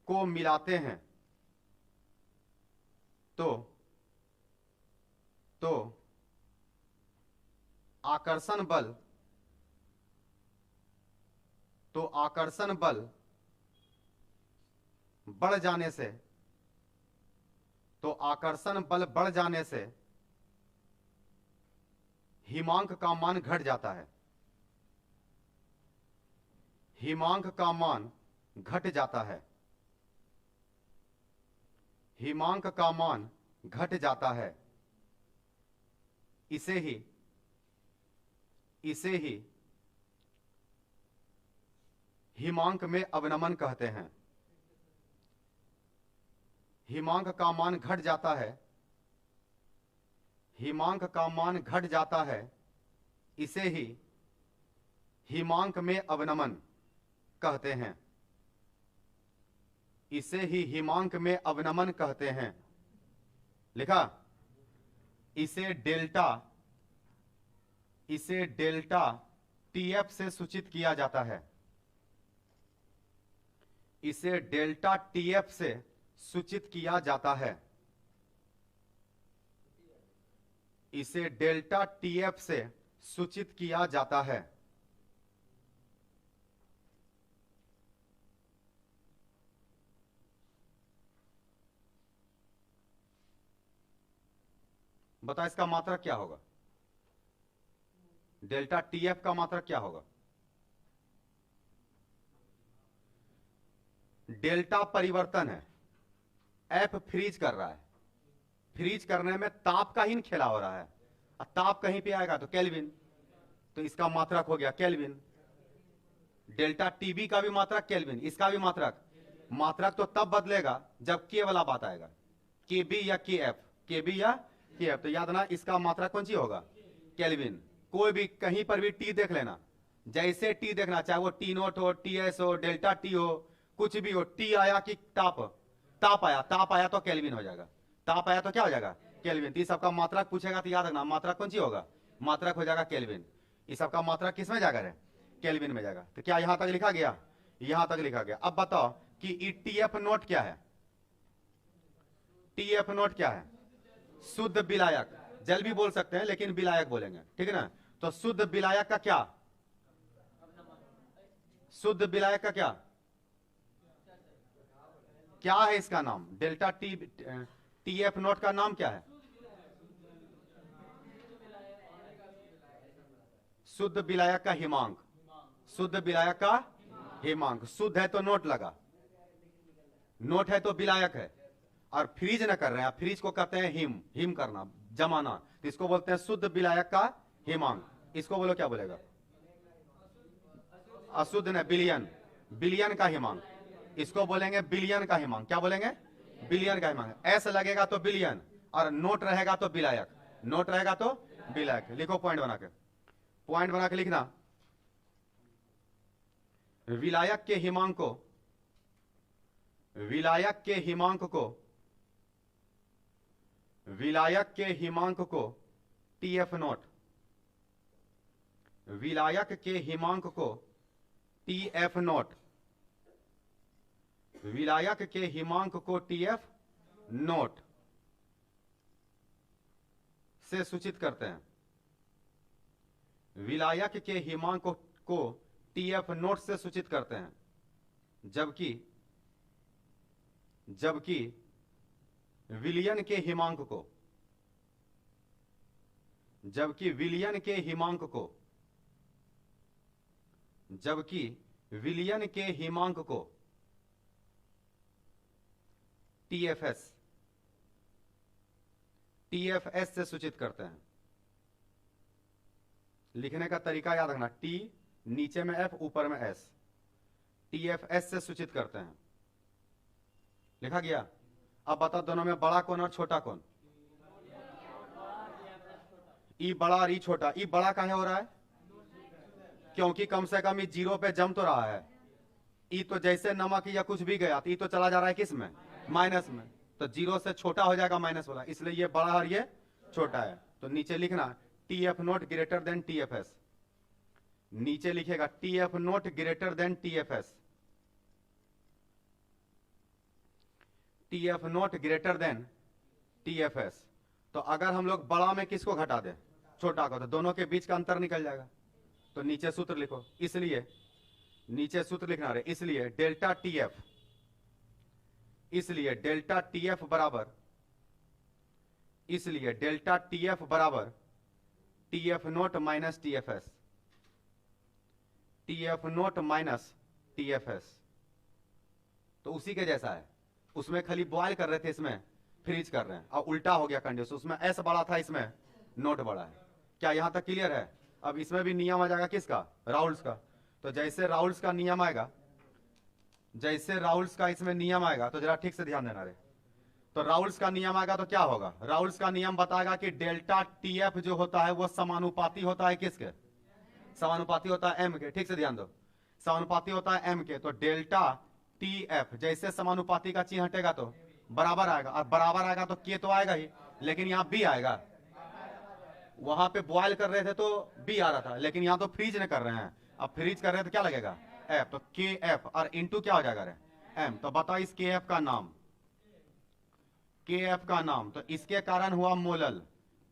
को मिलाते हैं, तो आकर्षण बल, तो आकर्षण बल बढ़ जाने से, तो आकर्षण बल बढ़ जाने से हिमांक का मान घट जाता है, हिमांक का मान घट जाता है, हिमांक का मान घट जाता है। इसे ही हिमांक में अवनमन कहते हैं। हिमांक का मान घट जाता है, हिमांक का मान घट जाता है, इसे ही हिमांक में अवनमन कहते हैं, इसे ही हिमांक में अवनमन कहते हैं। लिखा। इसे डेल्टा टीएफ से सूचित किया जाता है, इसे डेल्टा टीएफ से सूचित किया जाता है, इसे डेल्टा टीएफ से सूचित किया जाता है। बता इसका मात्रक क्या होगा, डेल्टा टीएफ का मात्रक क्या होगा। डेल्टा परिवर्तन है, एफ फ्रीज कर रहा है, फ्रीज करने में ताप का ही खेला हो रहा है, और ताप कहीं पे आएगा तो केल्विन, तो इसका मात्रक हो गया केल्विन। डेल्टा टीबी का भी मात्रक केल्विन, इसका भी मात्रक, मात्रक तो तब बदलेगा जब के वाला बात आएगा, के बी या के एफ, के बी या के एफ। तो याद ना, इसका मात्रक कौन सी होगा, केल्विन। कोई भी कहीं पर भी टी देख लेना, जैसे टी देखना, चाहे वो टी नोट हो, टी एस हो, डेल्टा टी हो, कुछ भी हो, टी आया कि ताप, ताप आया, ताप आया तो केल्विन हो जाएगा, ताप आया तो क्या हो जाएगा, केल्विन। तो इस सबका मात्रक पूछेगा तो याद रखना, मात्रक कौन सी होगा, मात्रक हो जाएगा केल्विन। इस सबका मात्रक किस में जाएगा रे, केल्विन में जाएगा। तो क्या यहां तक लिखा गया, यहां तक लिखा गया। अब बताओ कि टीएफ नोट क्या है, टीएफ नोट क्या है, शुद्ध विलायक, जल भी बोल सकते हैं लेकिन विलायक बोलेंगे, ठीक है ना। तो शुद्ध विलायक का क्या, शुद्ध विलायक का क्या, क्या है इसका नाम, डेल्टा टीएफ नोट का नाम क्या है, शुद्ध विलायक का हिमांक, शुद्ध विलायक का हिमांक। शुद्ध है तो नोट लगा, नोट है तो विलायक है, और फ्रीज न कर रहे हैं, फ्रीज को कहते हैं हिम करना, जमाना, तो इसको बोलते हैं शुद्ध विलायक का हिमांक। इसको बोलो क्या बोलेगा, अशुद्ध न, बिलियन, बिलियन का हिमांक, इसको बोलेंगे बिलियन का हिमांक। क्या बोलेंगे, बिलियन का हिमांक। एस लगेगा तो बिलियन, और नोट रहेगा तो विलायक, नोट रहेगा तो विलायक। लिखो पॉइंट बना के, पॉइंट बना के लिखना। विलायक के हिमांक को, विलायक के हिमांक को विलायक के हिमांक को टीएफ नॉट, विलायक के हिमांक को टीएफ नॉट, विलायक के हिमांक को टीएफ नॉट से सूचित करते हैं, विलायक के हिमांक को टीएफ नॉट से सूचित करते हैं, जबकि विलियन के हिमांक को, जबकि विलियन के हिमांक को, जबकि विलियन के हिमांक को टीएफएस, टीएफएस से सूचित करते हैं। लिखने का तरीका याद रखना, टी नीचे में एफ ऊपर में एस, टीएफएस से सूचित करते हैं। लिखा गया। अब बता दोनों में बड़ा कौन और छोटा कौन? ई बड़ा और ई छोटा। ई बड़ा काहे हो रहा है? क्योंकि कम से कम ई जीरो पे जम तो रहा है। ई तो जैसे नमक या कुछ भी गया तो ई तो चला जा रहा है किस में? माइनस में। तो जीरो से छोटा हो जाएगा माइनस वाला, इसलिए ये बड़ा और ये छोटा है। तो नीचे लिखना T F note greater than T F S, नीचे लिखेगा T F note greater than T F S, T F note greater than T F S. तो अगर हम लोग बड़ा में किसको घटा दें? छोटा को, तो दोनों के बीच का अंतर निकल जाएगा। तो नीचे सूत्र लिखो, इसलिए नीचे सूत्र लिखना रहे, इसलिए डेल्टा टी एफ, इसलिए डेल्टा टी एफ बराबर, इसलिए डेल्टा टी एफ बराबर T F note minus T F S, T F note minus T F S. तो उसी के जैसा है, उसमें खाली बॉयल कर रहे थे, इसमें फ्रीज कर रहे हैं। अब उल्टा हो गया कंडीशन, उसमें एस बड़ा था, इसमें नोट बड़ा है। क्या यहां तक क्लियर है? अब इसमें भी नियम आ जाएगा किसका? राउल्स का। तो जैसे राउल्स का नियम आएगा, जैसे राउल्स का इसमें नियम आएगा, तो जरा ठीक से ध्यान देना रे। तो राउल्स का नियम आएगा तो क्या होगा? राउल्स का नियम बताएगा कि डेल्टा टी एफ जो होता है वो समानुपाती होता है किसके? समानुपाती होता है एम के। ठीक से ध्यान दो, समानुपाती होता है एम के। तो डेल्टा टी एफ जैसे समानुपाती का चिन्ह हटेगा तो बराबर आएगा, और बराबर आएगा तो के तो आएगा ही, लेकिन यहाँ बी आएगा। वहां पे बॉयल कर रहे थे तो बी आ रहा था, लेकिन यहाँ तो फ्रीज नहीं कर रहे हैं। अब फ्रीज कर रहे हैं तो क्या लगेगा? एफ। तो के एफ और इंटू क्या हो जाएगा रे? एम। तो बताओ इस के एफ का नाम, के एफ का नाम, तो इसके कारण हुआ molal,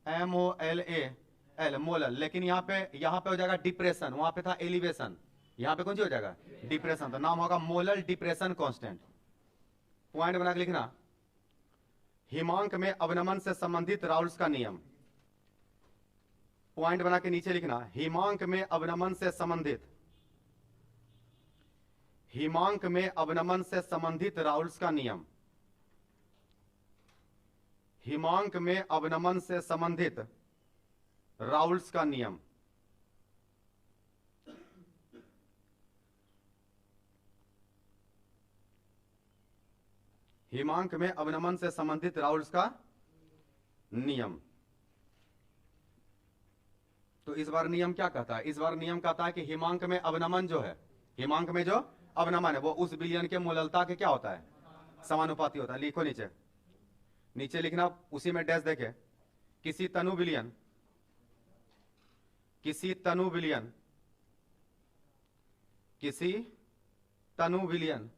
M O L A L, molal. लेकिन यहाँ पे हो जाएगा डिप्रेशन, वहां पे था एलिवेशन, यहाँ पे कौन सी हो जाएगा? डिप्रेशन। तो नाम होगा मोलल डिप्रेशन कांस्टेंट। पॉइंट बना के लिखना, हिमांक में अवनमन से संबंधित राउल्स का नियम। पॉइंट बना के नीचे लिखना, हिमांक में अवनमन से संबंधित, हिमांक में अवनमन से संबंधित राउल्स का नियम, हिमांक में अवनमन से संबंधित राउल्स का नियम। हिमांक में अवनमन से संबंधित राउल्स का नियम। तो इस बार नियम क्या कहता है? इस बार नियम कहता है कि हिमांक में अवनमन जो है, हिमांक में जो अवनमन है वो उस विलयन के मूललता के क्या होता है? समानुपाती होता है। लिखो नीचे, नीचे लिखना, उसी में डैश देखे, किसी तनु विलयन, किसी तनु विलयन, किसी तनु विलयन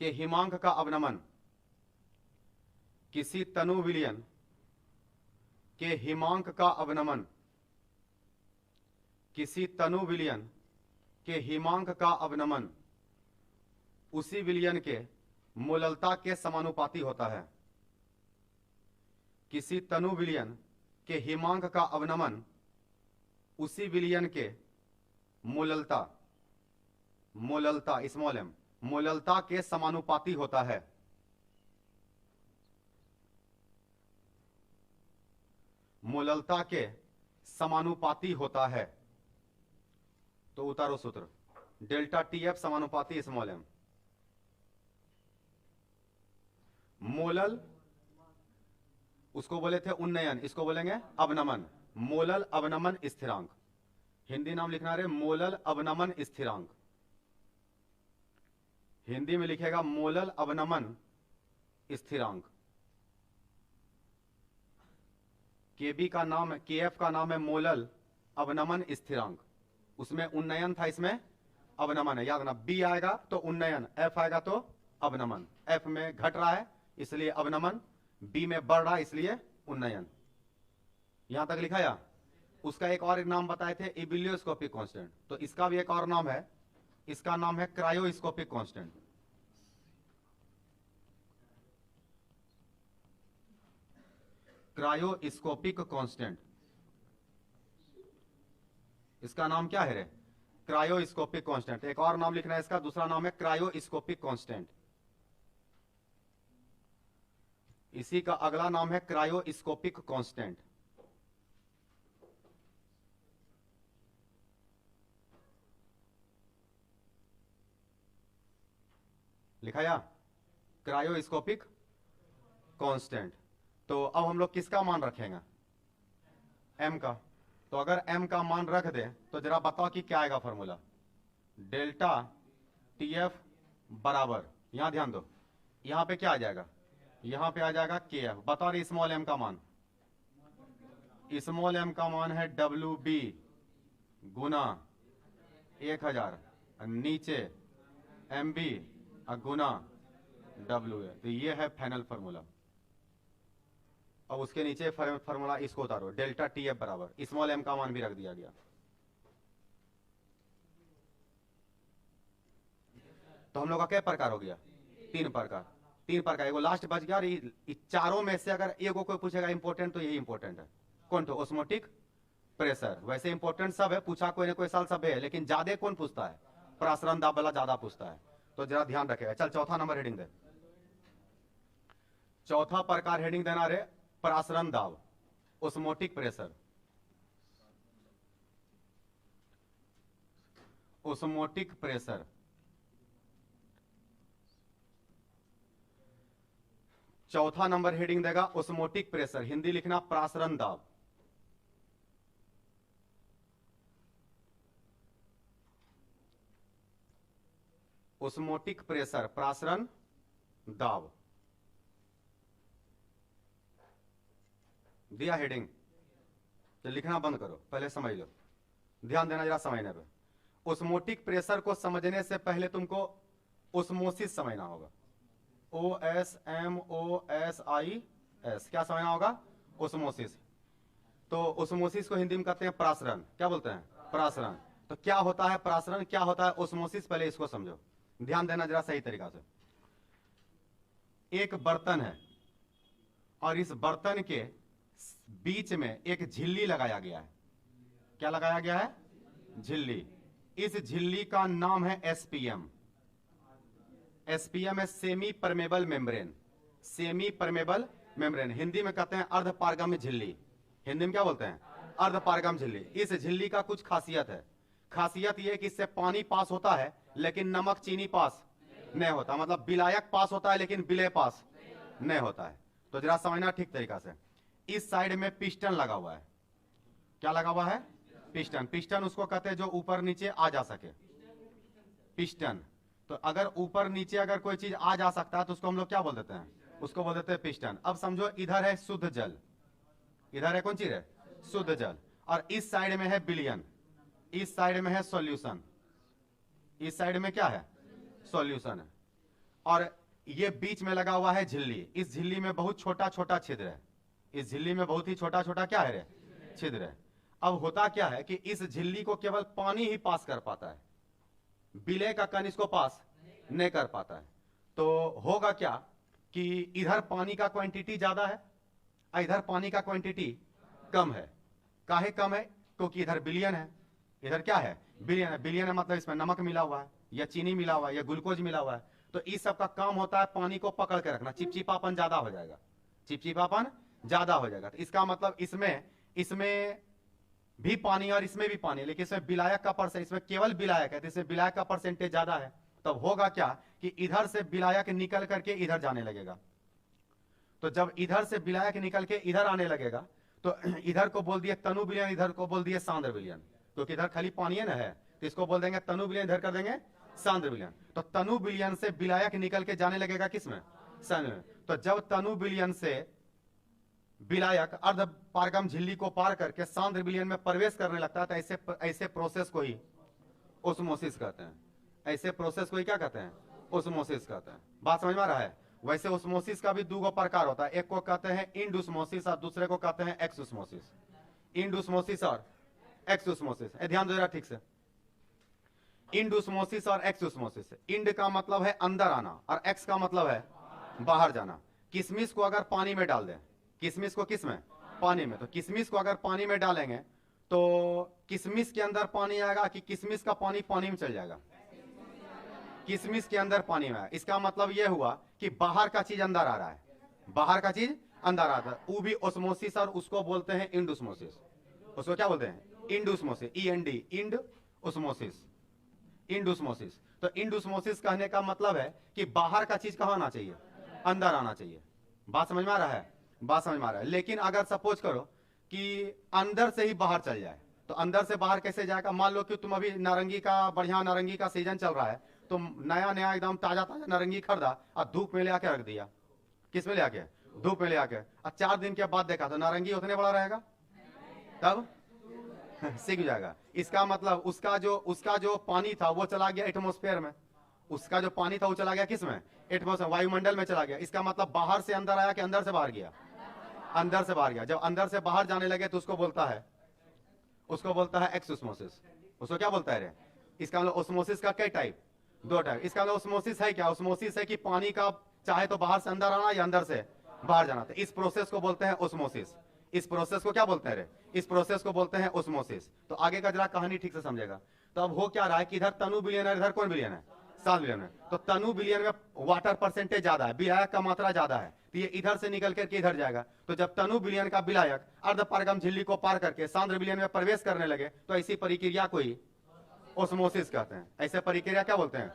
के हिमांक का अवनमन, किसी तनु विलयन के हिमांक का अवनमन, किसी तनु विलयन के हिमांक का अवनमन उसी विलयन के मूललता के समानुपाती होता है। किसी तनु विलयन के हिमांक का अवनमन उसी विलयन के मूललता, मूललता स्मॉल एम, मूललता के समानुपाती होता है। मूललता के समानुपाती होता है। तो उतारो सूत्र, डेल्टा टी एफ समानुपाती स्मॉल एम। मोलल उसको बोले थे उन्नयन, इसको बोलेंगे अवनमन। मोलल अवनमन स्थिरांक, हिंदी नाम लिखना रे, मोलल अवनमन स्थिरांक। हिंदी में लिखेगा मोलल अवनमन स्थिरांक। केबी का नाम है, केएफ का नाम है मोलल अवनमन स्थिरांक, उसमें उन्नयन था, इसमें अवनमन है, याद रखना। बी आएगा तो उन्नयन, एफ आएगा तो अवनमन। एफ में घट रहा है इसलिए अवनमन, बी में बढ़ रहा है इसलिए उन्नयन। यहां तक लिखा या? उसका एक और नाम बताए थे, इबिलियोस्कोपिक कांस्टेंट, तो इसका भी एक और नाम है, इसका नाम है क्रायोस्कोपिक कांस्टेंट। क्रायोस्कोपिक कांस्टेंट, इसका नाम क्या है रे? Cryoscopic constant. एक और नाम लिखना है इसका, दूसरा नाम है क्रायोस्कोपिक कांस्टेंट। इसी का अगला नाम है क्रायोस्कोपिक कांस्टेंट। लिखा या? Cryoscopic constant. तो अब हम लोग किसका मान रखेंगे? m का। तो अगर m का मान रख दे तो जरा बताओ कि क्या आएगा फॉर्मूला? डेल्टा TF बराबर, यहां ध्यान दो, यहां पे क्या आ जाएगा? यहां पे आ जाएगा KF। बताओ रे स्मॉल m का मान, स्मॉल m का मान है WB गुना 1000, नीचे MB गुना WA। तो ये है फाइनल फॉर्मूला। अब उसके नीचे फॉर्मूला इसको उतारो, डेल्टा TF बराबर स्मॉल m का मान भी रख दिया गया। तो हम लोग का क्या प्रकार हो गया? 3 प्रकार। 3 प्रकार, एगो लास्ट बच गया। और चारों में से अगर एगो कोई पूछेगा इंपॉर्टेंट तो यही इंपॉर्टेंट है। कौन? तो ऑस्मोटिक प्रेशर। वैसे इंपॉर्टेंट सब है, पूछा कोई ना कोई साल सब है, लेकिन ज्यादा कौन पूछता है? प्रासरण दाब वाला ज्यादा पूछता है, तो जरा ध्यान रखेगा। चल चौथा नंबर हेडिंग दे, चौथा प्रकार हेडिंग देना रे प्रासरण दाब, ऑस्मोटिक प्रेशर। ऑस्मोटिक प्रेशर, चौथा नंबर हेडिंग देगा ऑस्मोटिक प्रेशर, हिंदी लिखना प्रासरण दाब। ऑस्मोटिक प्रेशर, प्रासरण दाब, दिया हेडिंग? तो लिखना बंद करो, पहले समझ लो, ध्यान देना जरा समझने पे। ऑस्मोटिक प्रेशर को समझने से पहले तुमको ऑस्मोसिस समझना होगा। OSMOSIS, क्या समझना होगा? ऑस्मोसिस। तो ऑस्मोसिस को हिंदी में कहते हैं प्रासरण। क्या बोलते हैं? प्रासरण। तो क्या होता है प्रासरण, क्या होता है ऑस्मोसिस, पहले इसको समझो, ध्यान देना जरा सही तरीका से। एक बर्तन है और इस बर्तन के बीच में एक झिल्ली लगाया गया है। क्या लगाया गया है? झिल्ली। इस झिल्ली का नाम है SPM। SPM है semi permeable membrane. Semi permeable membrane, Hindi में कहते हैं अर्धपारगम्य झिल्ली। हिंदी में क्या बोलते हैं? अर्धपारगम्य झिल्ली। इस झिल्ली का कुछ खासियत है। खासियत यह है कि इससे पानी पास होता है लेकिन नमक चीनी पास नहीं होता। मतलब विलायक पास होता है लेकिन विलेय पास नहीं होता है। तो जरा समझना ठीक तरीका से। इस साइड में पिस्टन लगा हुआ है। क्या लगा हुआ है? पिस्टन। पिस्टन उसको कहते हैं जो ऊपर नीचे आ जा सके, पिस्टन। तो अगर ऊपर नीचे अगर कोई चीज आ जा सकता है तो उसको हम लोग क्या बोल देते हैं? उसको बोल देते हैं पिस्टन। अब समझो इधर है शुद्ध जल, इधर है कौन चीज है? शुद्ध जल। और इस साइड में है विलयन, इस साइड में है सॉल्यूशन, इस साइड में क्या है? सॉल्यूशन है। और ये बीच में लगा हुआ है झिल्ली। इस झिल्ली में बहुत छोटा छोटा छिद्र है। इस झिल्ली में बहुत ही छोटा छोटा क्या है रे? छिद्र है। अब होता क्या है कि इस झिल्ली को केवल पानी ही पास कर पाता है, विलय का कण इसको पास नहीं कर पाता है। तो होगा क्या कि इधर पानी का क्वांटिटी ज्यादा है और इधर पानी का क्वांटिटी कम है। काहे कम है? क्योंकि इधर विलयन है, इधर क्या है? विलयन है। विलयन है मतलब इसमें नमक मिला हुआ है या चीनी मिला हुआ है या ग्लूकोज मिला हुआ है। तो इस सब का काम होता है पानी को पकड़ के रखना। चिपचिपापन ज्यादा हो जाएगा, चिपचिपापन ज्यादा हो जाएगा। तो इसका मतलब इसमें भी पानी और इसमें भी पानी, लेकिन इसमें विलायक का परसेंट, इसमें केवल विलायक है तो इसमें विलायक का परसेंटेज ज्यादा है। तब होगा क्या कि इधर से विलायक निकल करके इधर जाने लगेगा। तो जब इधर से विलायक निकल के इधर आने लगेगा तो इधर को बोल दिए तनु विलयन, इधर को बोल दिए सांद्र विलयन, क्योंकि इधर खाली पानी है ना है, तो इसको बोल देंगे तनु विलयन, इधर कर देंगे सांद्र विलयन। तो तनु विलयन से विलायक निकल के जाने लगेगा किसमें? सांद्र में। तो जब तनु विलयन से विलायक अर्ध पारगम झिल्ली को पार करके सांद्र विलयन में प्रवेश करने लगता है, तो ऐसे प्रोसेस को ही ओस्मोसिस कहते हैं। ऐसे प्रोसेस को ही क्या कहते हैं? ओस्मोसिस कहते हैं। बात समझ में आ रहा है? वैसे ओस्मोसिस का भी दो प्रकार होता है, एक को कहते हैं इंडोस्मोसिस और दूसरे को कहते हैं एक्सोस्मोसिस। इंडोस्मोसिस और एक्सोस्मोसिस, ध्यान दो जरा ठीक से। इंडोस्मोसिस और एक्सोस्मोसिस, इंड का मतलब है अंदर आना और एक्स का मतलब है बाहर जाना। किशमिश को अगर पानी में डाल दें, किशमिश को किस में? पानी में। तो किशमिश को अगर पानी में डालेंगे तो किशमिश के अंदर पानी आएगा कि किशमिश का पानी पानी में चल जाएगा? किशमिश के अंदर पानी में। इसका मतलब यह हुआ कि बाहर का चीज अंदर आ रहा है, बाहर का चीज अंदर आता है, वो भी ओस्मोसिस, और उसको बोलते हैं इंडोस्मोसिस। उसको क्या बोलते हैं? इंडोस्मोसिस, END, इंड ओस्मोसिस, इंडोस्मोसिस। तो इंडोस्मोसिस कहने का मतलब है कि बाहर का चीज कहां आना चाहिए? अंदर आना चाहिए। बात समझ में आ रहा है? बात समझ में आ रहा है। लेकिन अगर सपोज करो कि अंदर से ही बाहर चल जाए, तो अंदर से बाहर कैसे जाएगा? मान लो कि तुम अभी नारंगी का, बढ़िया नारंगी का सीजन चल रहा है, तो नया नया एकदम ताजा ताजा नारंगी खरीदा और धूप में ले आके रख दिया। किस में ले आके? धूप में ले आके। और 4 दिन के बाद देखा तो नारंगी उतने बड़ा रहेगा, तब सीख जाएगा। इसका मतलब उसका जो पानी था वो चला गया एटमोस्फेयर में, उसका जो पानी था वो चला गया किस में? एटमोस्फेयर, वायुमंडल में चला गया। इसका मतलब बाहर से अंदर आया कि अंदर से बाहर गया? अंदर से बाहर गया। जब अंदर से बाहर जाने लगे तो उसको बोलता है एक्सोस्मोसिस। उसको क्या बोलता है रे? इसका मतलब ओस्मोसिस का कई टाइप? 2 टाइप। इसका मतलब ओस्मोसिस है क्या? ओस्मोसिस है कि पानी का चाहे तो बाहर से अंदर आना या अंदर से बाहर जाना। तो इस प्रोसेस को बोलते हैं ओस्मोसिस। इस प्रोसेस को क्या बोलते हैं रे? इस प्रोसेस को बोलते हैं ओस्मोसिस। तो आगे का जरा कहानी ठीक से समझेगा। तो अब हो क्या रहा है कि इधर तनु विलयन है, इधर कौन विलयन है? सांद्र विलयन है। तो तनु विलयन में वाटर परसेंटेज ज्यादा है, विलायक का मात्रा ज्यादा है, तो ये इधर से निकल करके इधर जाएगा। तो जब तनु विलयन का विलायक अर्धपारगम झिल्ली को पार करके सांद्र विलयन में प्रवेश करने लगे तो ऐसी प्रक्रिया को ही ओस्मोसिस कहते हैं। ऐसे प्रक्रिया क्या बोलते हैं?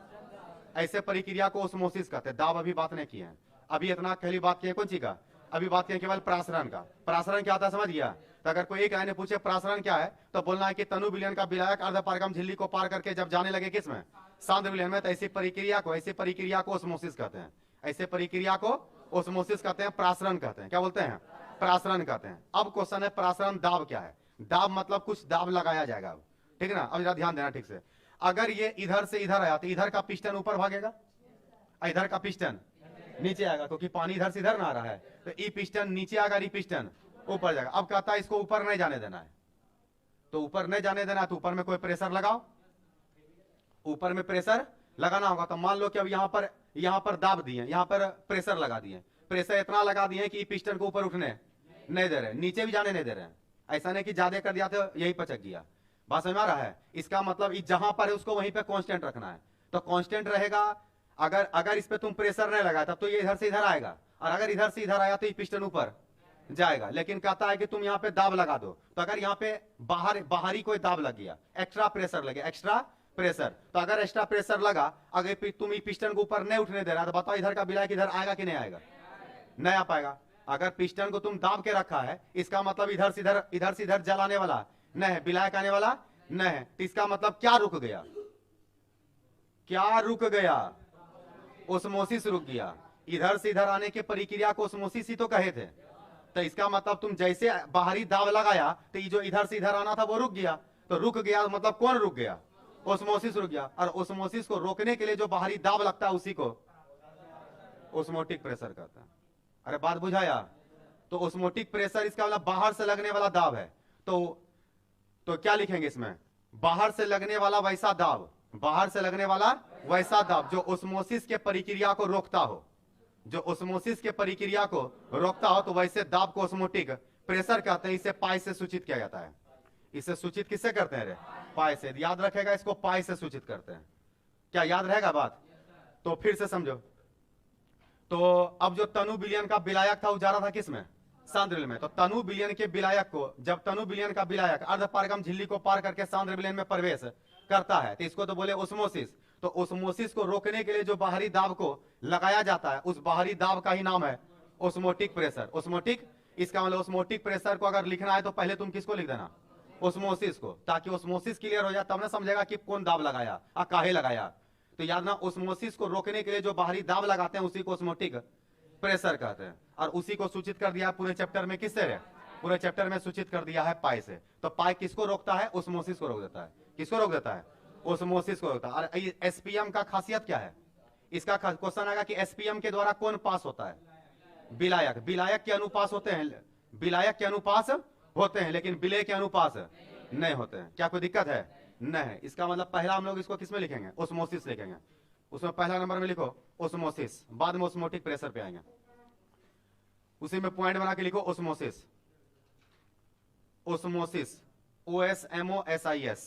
ऐसे प्रक्रिया को ओस्मोसिस कहते हैं। दाब अभी बात नहीं की है, अभी इतना पहली बात की है कौन सी का? अभी बात की केवल प्रासरण का। प्रासरण क्या होता है समझ गया? तो अगर कोई एक लाइन पूछे प्रासरण क्या है, तो बोलना है कि तनु विलयन का विलायक अर्धपारगम झिल्ली को पार करके जब जाने लगे किस में? सांद्र विलयन में, तो ऐसी प्रक्रिया को ओस्मोसिस कहते हैं। ऐसे प्रक्रिया को ओस्मोसिस कहते हैं, प्रासरण कहते हैं। क्या बोलते हैं? प्रासरण कहते हैं। अब क्वेश्चन है प्रासरण दाब क्या है? दाब मतलब कुछ दाब लगाया जाएगा। अब ठीक है ना? अब जरा ध्यान देना ठीक से। अगर ये इधर से इधर आया तो इधर का पिस्टन ऊपर भागेगा, इधर का पिस्टन नीचे आएगा, क्योंकि पानी इधर से इधर ना आ रहा है। तो ई पिस्टन नीचे आएगा, ई पिस्टन ऊपर जाएगा। अब कहता है इसको ऊपर नहीं जाने देना है, तो ऊपर नहीं जाने देना है तो ऊपर में कोई प्रेशर लगाओ, ऊपर में प्रेशर लगाना होगा। तो मान लो कि अब यहाँ पर दाब दिए, यहाँ पर प्रेशर लगा दिए, प्रेशर इतना लगा दिए कि पिस्टन को ऊपर उठने नहीं दे रहे, नीचे भी जाने नहीं दे रहे हैं। ऐसा नहीं कि ज्यादा कर दिया तो यही पचक गया। बात समझ में आ रहा है? इसका मतलब जहां पर है उसको वहीं पे कांस्टेंट रखना है। तो कांस्टेंट रहेगा। अगर इस पे तुम प्रेशर नहीं लगाया तब तो ये इधर से इधर आएगा, और अगर इधर से इधर आया तो ये पिस्टन ऊपर जाएगा। लेकिन कहता है कि तुम यहाँ पे दाब लगा दो। तो अगर यहाँ पे बाहरी कोई दाब लग गया, एक्स्ट्रा प्रेशर लगे, एक्स्ट्रा प्रेशर, तो अगर एक्स्ट्रा प्रेशर लगा, अगर तुम पिस्टन को ऊपर नहीं उठने दे रहा, तो बताओ इधर का विलायक इधर आएगा कि नहीं आएगा? नहीं आ पाएगा। अगर पिस्टन को तुम दाब के रखा है, इसका मतलब इधर से इधर जलाने वाला नहीं है, विलायक आने वाला नहीं है। तो इसका मतलब क्या रुक गया? क्या रुक गया? ओस्मोसिस रुक गया। इधर से इधर आने की प्रक्रिया को ओस्मोसिस ही तो कहे थे। तो इसका मतलब तुम जैसे बाहरी दाब लगाया तो ये जो इधर से इधर आना था वो रुक गया। तो रुक गया मतलब कौन रुक गया? ओस्मोसिस रुक गया। और ओस्मोसिस को रोकने के लिए जो बाहरी दाब लगता है उसी को ओस्मोटिक प्रेशर कहता है। अरे बात बुझाया? तो ओस्मोटिक प्रेशर इसका मतलब बाहर से लगने वाला दाब है। तो क्या लिखेंगे इसमें? बाहर से लगने वाला वैसा दाब, बाहर से लगने वाला वैसा दाब जो ओस्मोसिस के प्रक्रिया को रोकता हो, जो ओस्मोसिस के प्रक्रिया को रोकता हो, तो वैसे दाब को ओस्मोटिक प्रेशर कहते हैं। इसे पाई से सूचित किया जाता है। इसे सूचित किससे करते हैं रे? पाई से। याद रखेगा, इसको पाई से सूचित करते हैं। क्या याद रहेगा बात? तो फिर से समझो। तो अब जो तनु विलयन का विलायक था वो जा रहा था किसमें? सांद्र विलयन में। तो तनु विलयन के विलायक को, जब तनु विलयन का विलायक अर्धपारगम झिल्ली को पार करके सांद्र विलयन में प्रवेश करता है तो इसको तो बोले ओस्मोसिस। तो ओस्मोसिस को रोकने के लिए जो बाहरी दाब को लगाया जाता है, उस बाहरी दाब का ही नाम है ओस्मोटिक प्रेशर। ओस्मोटिक, इसका मतलब ओस्मोटिक प्रेशर को अगर लिखना है तो पहले तुम किसको लिख देना? ओस्मोसिस को, ताकि ओस्मोसिस क्लियर हो जाए, तब ना समझेगा कि कौन दाब लगाया और काहे लगाया। तो याद ना, ओस्मोसिस को रोकने के लिए जो बाहरी दाब लगाते हैं उसी को ओस्मोटिक प्रेशर कहते हैं। और उसी को सूचित कर दिया पूरे चैप्टर में किससे है? पूरे चैप्टर में सूचित कर दिया है पाई से। तो पाई किसको रोकता है? ओस्मोसिस को रोक देता है। किसको रोक देता है? ओस्मोसिस को रोकता है। और एसपीएम का खासियत क्या है? इसका क्वेश्चन आएगा कि एसपीएम के द्वारा कौन पास होता है? विलायक। विलायक के अनुपास होते हैं, विलायक के अनुपास होते हैं, लेकिन विलेय के अनुपास नहीं होते हैं। क्या कोई दिक्कत है? नहीं है। इसका मतलब पहला हम लोग इसको किसमें लिखेंगे? ओस्मोसिस लिखेंगे। उसमें पहला नंबर में लिखो ओस्मोसिस, बाद में ओस्मोटिक प्रेशर पे आएंगे। उसी में पॉइंट बना के लिखो ओस्मोसिस। ओस्मोसिस, OSMOSIS,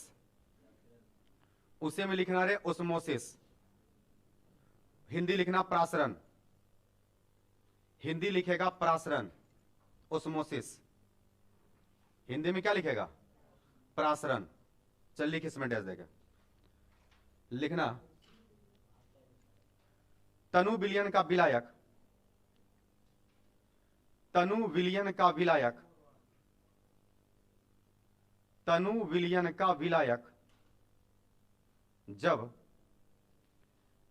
उसे में लिखना रे ओस्मोसिस। हिंदी लिखना प्रासरण, हिंदी लिखेगा प्रासरण। ओस्मोसिस हिंदी में क्या लिखेगा? प्रासरण। चल लिख इसमें डैश देगा। लिखना तनु विलयन का विलायक, तनु विलयन का विलायक, तनु विलयन का विलायक जब,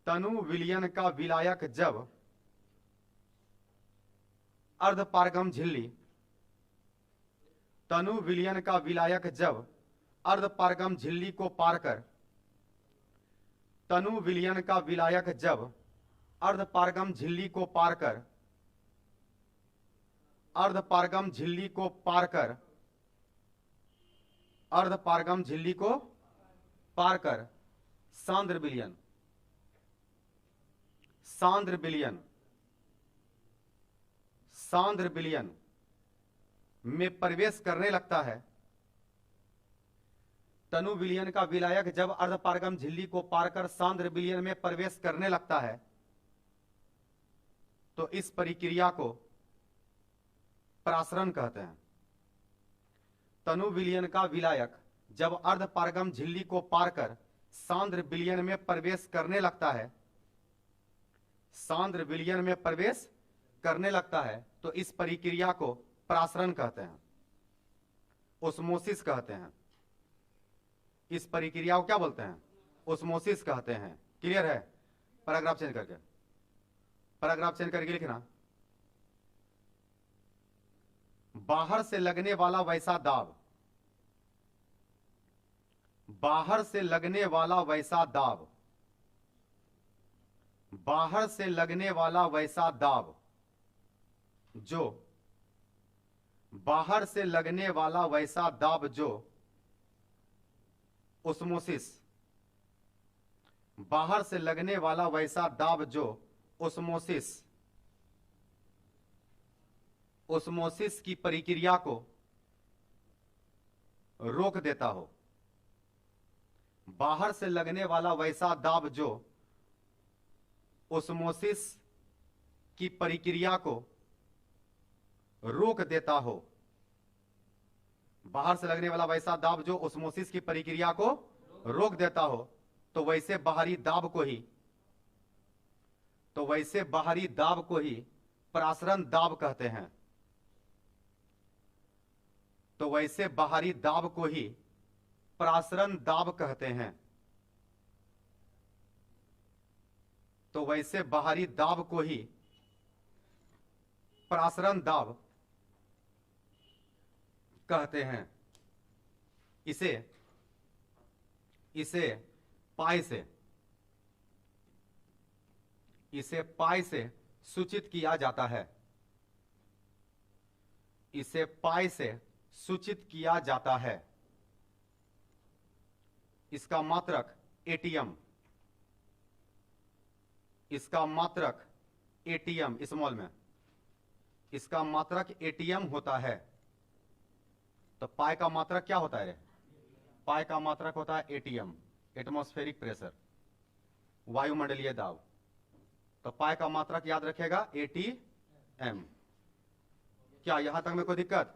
तनु विलयन का विलायक जब अर्धपारगम झिल्ली, तनु विलयन का विलायक जब अर्धपारगम झिल्ली को पार कर, तनु विलयन का विलायक जब अर्धपारगम झिल्ली को पार कर, अर्धपारगम झिल्ली को पार कर, अर्धपारगम झिल्ली को पार कर सांद्र विलयन, सांद्र विलयन, सांद्र विलयन में प्रवेश करने लगता है। तनु विलयन का विलायक जब अर्धपारगम झिल्ली को पार कर सांद्र विलयन में प्रवेश करने लगता है, तो इस प्रक्रिया को प्रासरण कहते हैं। तनु विलयन का विलायक जब अर्धपारगम झिल्ली को पार कर सांद्र विलयन में प्रवेश करने लगता है, सांद्र विलयन में प्रवेश करने लगता है, तो इस प्रक्रिया को प्रासरण कहते हैं, ओस्मोसिस कहते हैं। इस प्रक्रिया को क्या बोलते हैं? ओस्मोसिस कहते हैं। क्लियर है? पैराग्राफ चेंज करके, पैराग्राफ चेंज करके लिखना बाहर से लगने वाला वैसा दाब, बाहर से लगने वाला वैसा दाब, बाहर से लगने वाला वैसा दाब जो, बाहर से लगने वाला वैसा दाब जो ओस्मोसिस, बाहर से लगने वाला वैसा दाब जो ओस्मोसिस, ओस्मोसिस की प्रक्रिया को रोक देता हो, बाहर से लगने वाला वैसा दाब जो ओस्मोसिस की प्रक्रिया को रोक देता हो, बाहर से लगने वाला वैसा दाब जो ओस्मोसिस की प्रक्रिया को रोक देता हो, तो वैसे बाहरी दाब को ही, तो वैसे बाहरी दाब को ही प्रासरण दाब कहते हैं। तो वैसे बाहरी दाब को ही प्रासरण दाब कहते हैं। तो वैसे बाहरी दाब को ही प्रासरण दाब कहते हैं। इसे इसे पाई से, इसे पाई से सूचित किया जाता है, इसे पाई से सूचित किया जाता है। इसका मात्रक एटीएम, इसका मात्रक एटीएम स्मॉल में, इसका मात्रक एटीएम होता है। तो पाई का मात्रक क्या होता है? पाई का मात्रक होता है एटीएम, एटमॉस्फेरिक प्रेशर, वायुमंडलीय दाब। तो पाई का मात्रक याद रखेगा एटीएम। क्या यहां तक में कोई दिक्कत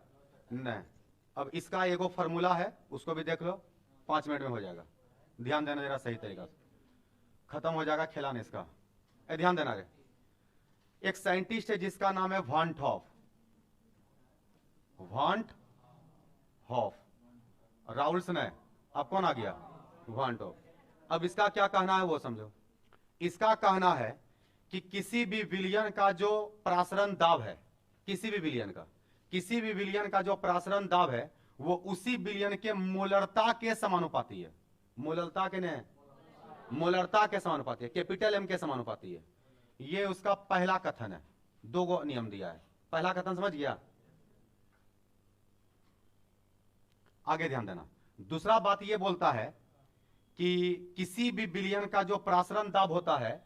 नहीं? अब इसका एगो फॉर्मूला है, उसको भी देख लो, 5 मिनट में हो जाएगा। ध्यान देना जरा सही तरीका से, खत्म हो जाएगा खिलाने इसका। ध्यान देना रे, एक साइंटिस्ट है जिसका नाम है van't Hoff, van't Hoff, Raoult's ने, अब कौन आ गया? Van't Hoff. अब इसका क्या कहना है वो समझो। इसका कहना है कि किसी भी विलयन का जो प्रासरण दाब है, किसी भी विलयन का जो प्रासरण दाब है वो उसी विलयन के मोलरता के समानुपाती है। मोलरता के समानुपाती है, कैपिटल एम के समानुपाती है। ये उसका पहला कथन है। दो गो नियम दिया है। पहला कथन समझ गया? आगे ध्यान देना। दूसरा बात ये बोलता है कि किसी भी विलयन का जो प्रासरण दाब होता है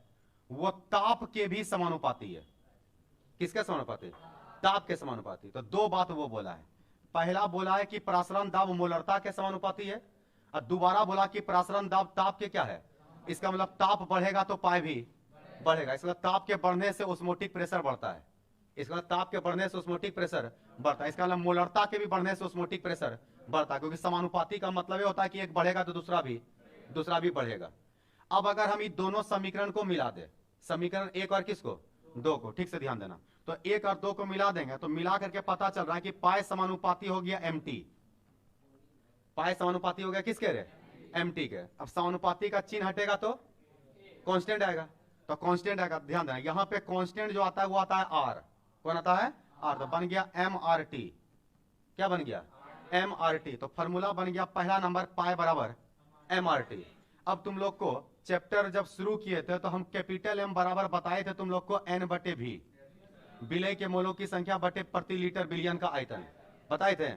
वो ताप के भी समानुपाती है। किसके समानुपाती? ताप के समानुपाती। तो दो बात वो बोला है। पहला बोला है कि प्रासरण दाब मोलरता के समानुपाती है, और दोबारा बोला कि प्रासरण दाब ताप के क्या है। इसका मतलब ताप बढ़ेगा तो पाए भी बढ़ेगा। इसका मतलब ताप के बढ़ने से ऑस्मोटिक प्रेशर बढ़ता है। इसका मतलब ताप के बढ़ने से ऑस्मोटिक प्रेशर बढ़ता है। इसका मतलब मोलरता के भी बढ़ने से ऑस्मोटिक प्रेशर बढ़ता है, क्योंकि समानुपाती का मतलब ये होता है कि एक बढ़ेगा तो दूसरा भी बढ़ेगा। अब अगर हम इन दोनों समीकरण को मिला दे, समीकरण एक और किसको? दो को, ठीक से ध्यान देना। तो एक और दो को मिला देंगे तो मिला करके पता चल रहा है कि पाई समानुपाती हो गया एम टी। पाई समानुपाती हो गया किसके रे? एम टी के। अब समानुपाती का चिन्ह हटेगा तो कांस्टेंट आएगा। तो कांस्टेंट आएगा, ध्यान देना। यहां पे कांस्टेंट जो आता है वो आता है आर। कौन आता है? आर। तो बन गया एम आर टी। क्या बन गया? M R T. तो फॉर्मूला बन गया पहला नंबर पाई बराबर एम आर टी। अब तुम लोग को चैप्टर जब शुरू किए थे तो हम कैपिटल एम बराबर बताए थे तुम लोग को एन बटे भी, विलय के मोलों की संख्या बटे प्रति लीटर विलयन का आयतन बताए थे।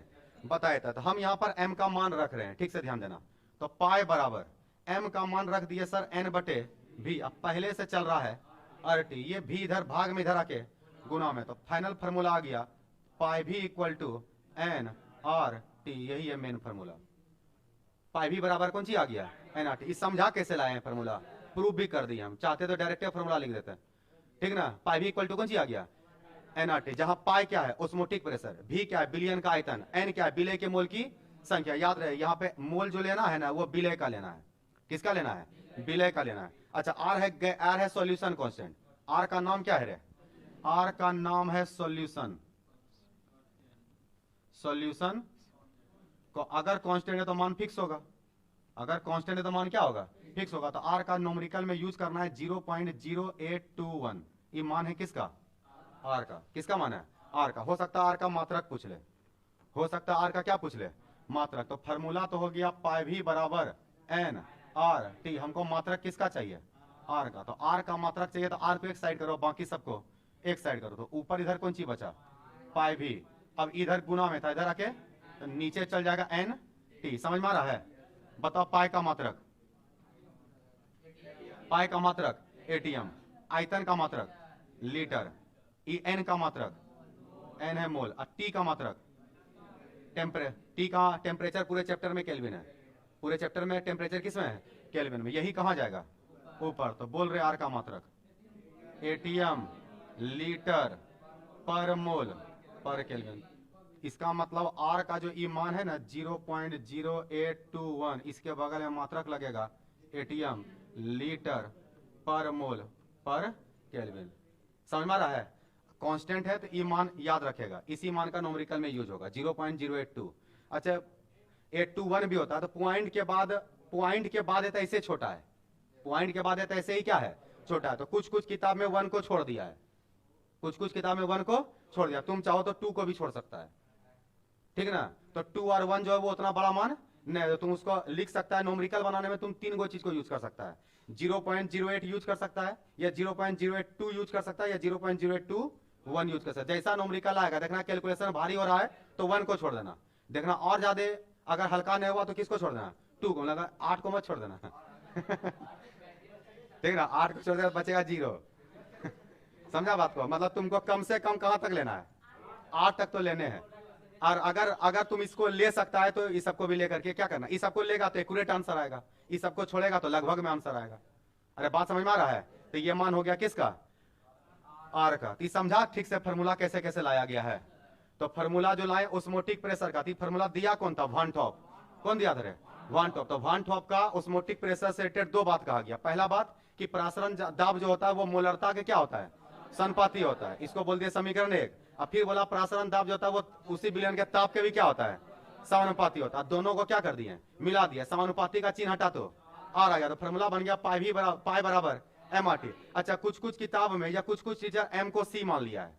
तो हम यहाँ पर m का मान रख रहे हैं, ठीक से ध्यान देना। तो पाई बराबर m का मान रख दिए सर n बटे भी। अब पहले से चल रहा है आर टी, ये भी इधर भाग में इधर आके गुना में, तो फाइनल फार्मूला आ गया पाई भी equal to N R T. यही है मेन फार्मूला। पाई भी बराबर कौन सी आ गया? N R T. इस समझा कैसे लाए हैं फार्मूला, प्रूफ भी कर दिया। हम चाहते तो डायरेक्ट फार्मूला लिख देते हैं, ठीक ना। पाई भी इक्वल टू कौन सी आ गया? एनआरटी। जहां पाई क्या है? ऑस्मोटिक प्रेशर, भी क्या है? विलयन का आयतन, एन क्या है? विलय के मोल की संख्या। याद रहे यहाँ पे मोल जो लेना है ना वो विलय का लेना है। किसका लेना है? विलय का लेना है। अच्छा, आर है सॉल्यूशन कांस्टेंट। आर का नाम क्या है रे? आर का नाम है सॉल्यूशन। सॉल्यूशन को अगर कांस्टेंट है तो मान फिक्स होगा। अगर कांस्टेंट है तो मान क्या होगा? फिक्स होगा। तो आर का न्यूमेरिकल में यूज करना है 0.0821। ये मान है किसका? आर का। किसका मान है? आर का। हो सकता है आर का मात्रक पूछ ले, हो सकता है आर का क्या पूछ ले? मात्रक। तो फार्मूला तो हो गया पाई भी बराबर एन आर टी। हमको मात्रक किसका चाहिए? आर का। तो आर का मात्रक चाहिए तो आर को एक साइड करो, बाकी सबको एक साइड करो। तो ऊपर इधर कौन सी बचा? पाई भी। अब इधर गुना में था, इधर आके तो नीचे चल जाएगा एन टी। समझ में आ रहा है? बताओ पाई का मात्रक, पाई का मात्रक एटीएम, आयतन का मात्रक लीटर, ई एन का मात्रक एन है मोल, और टी का मात्रक टी का टेम्परेचर पूरे चैप्टर में केल्विन है। पूरे चैप्टर में टेम्परेचर किस में है? केल्विन में। यही कहां जाएगा? ऊपर। तो बोल रहे आर का मात्रक एटीएम लीटर पर मोल पर केल्विन। इसका मतलब आर का जो ई मान है ना 0.0821, इसके बगल में मात्रक लगेगा एटीएम लीटर पर मोल पर केल्विन। समझ में आ रहा है? कांस्टेंट है तो ई मान याद रखेगा, इसी मान का न्यूमेरिकल में यूज होगा 0.082। अच्छा 821 भी होता है। तो पॉइंट के बाद है तो ऐसे छोटा है, पॉइंट के बाद है तो ऐसे ही क्या है? छोटा है। तो कुछ कुछ किताब में 1 को छोड़ दिया है, कुछ कुछ किताब में 1 को छोड़ दिया। तुम चाहो तो 2 को भी छोड़ सकता है, ठीक ना। तो 2 और 1 जो है वो उतना बड़ा मान नहीं, तो तुम उसको लिख सकता है। न्यूमेरिकल बनाने में तुम 3 गो चीज को यूज कर सकता है। 0.08 यूज कर सकता है, या 0.082 यूज कर सकता है, या 0.081 यूज कर सकता है। जैसा न्यूमेरिकल आएगा देखना कैलकुलेशन भारी हो रहा है तो 1 को छोड़ देना। देखना और ज्यादा अगर हल्का नहीं हुआ तो किसको छोड़ देना? 2 को। लगा 8 को मत छोड़ देना ठीक ना। 8 को छोड़ देना बचेगा 0 समझा बात को? मतलब तुमको कम से कम कहां तक लेना है? 8 तक तो लेने हैं। और अगर तुम इसको ले सकता है तो इस सबको भी लेकर के क्या करना? इस सबको लेगा तो एक्यूरेट आंसर आएगा, इस सबको छोड़ेगा तो लगभग में आंसर आएगा। अरे बात समझ में आ रहा है? तो ये मान हो गया किसका? आर का। तो समझा ठीक से फार्मूला कैसे कैसे लाया गया है? तो फार्मूला जो लाए ऑस्मोटिक प्रेशर का, फार्मूला दिया कौन था? वान टॉप। कौन दिया था? वान टॉप। तो वान टॉप का ऑस्मोटिक प्रेशर से रिलेटेड 2 बात कहा गया। पहला बात कि प्रासरण दाब जो होता है वो मोलरता के क्या होता है? संपाती होता है। इसको बोल दिया समीकरण 1। अब फिर बोला प्रासरण दाब जो होता है वो उसी विलयन के ताप के भी क्या होता है? समानुपाती होता है। दोनों को क्या कर दिए? मिला दिया। समानुपाती का चिन्ह हटा तो आर आ गया। तो फार्मूला बन गया पाई बराबर MRT। अच्छा, कुछ कुछ किताब में या कुछ कुछ टीचर M को C मान लिया है,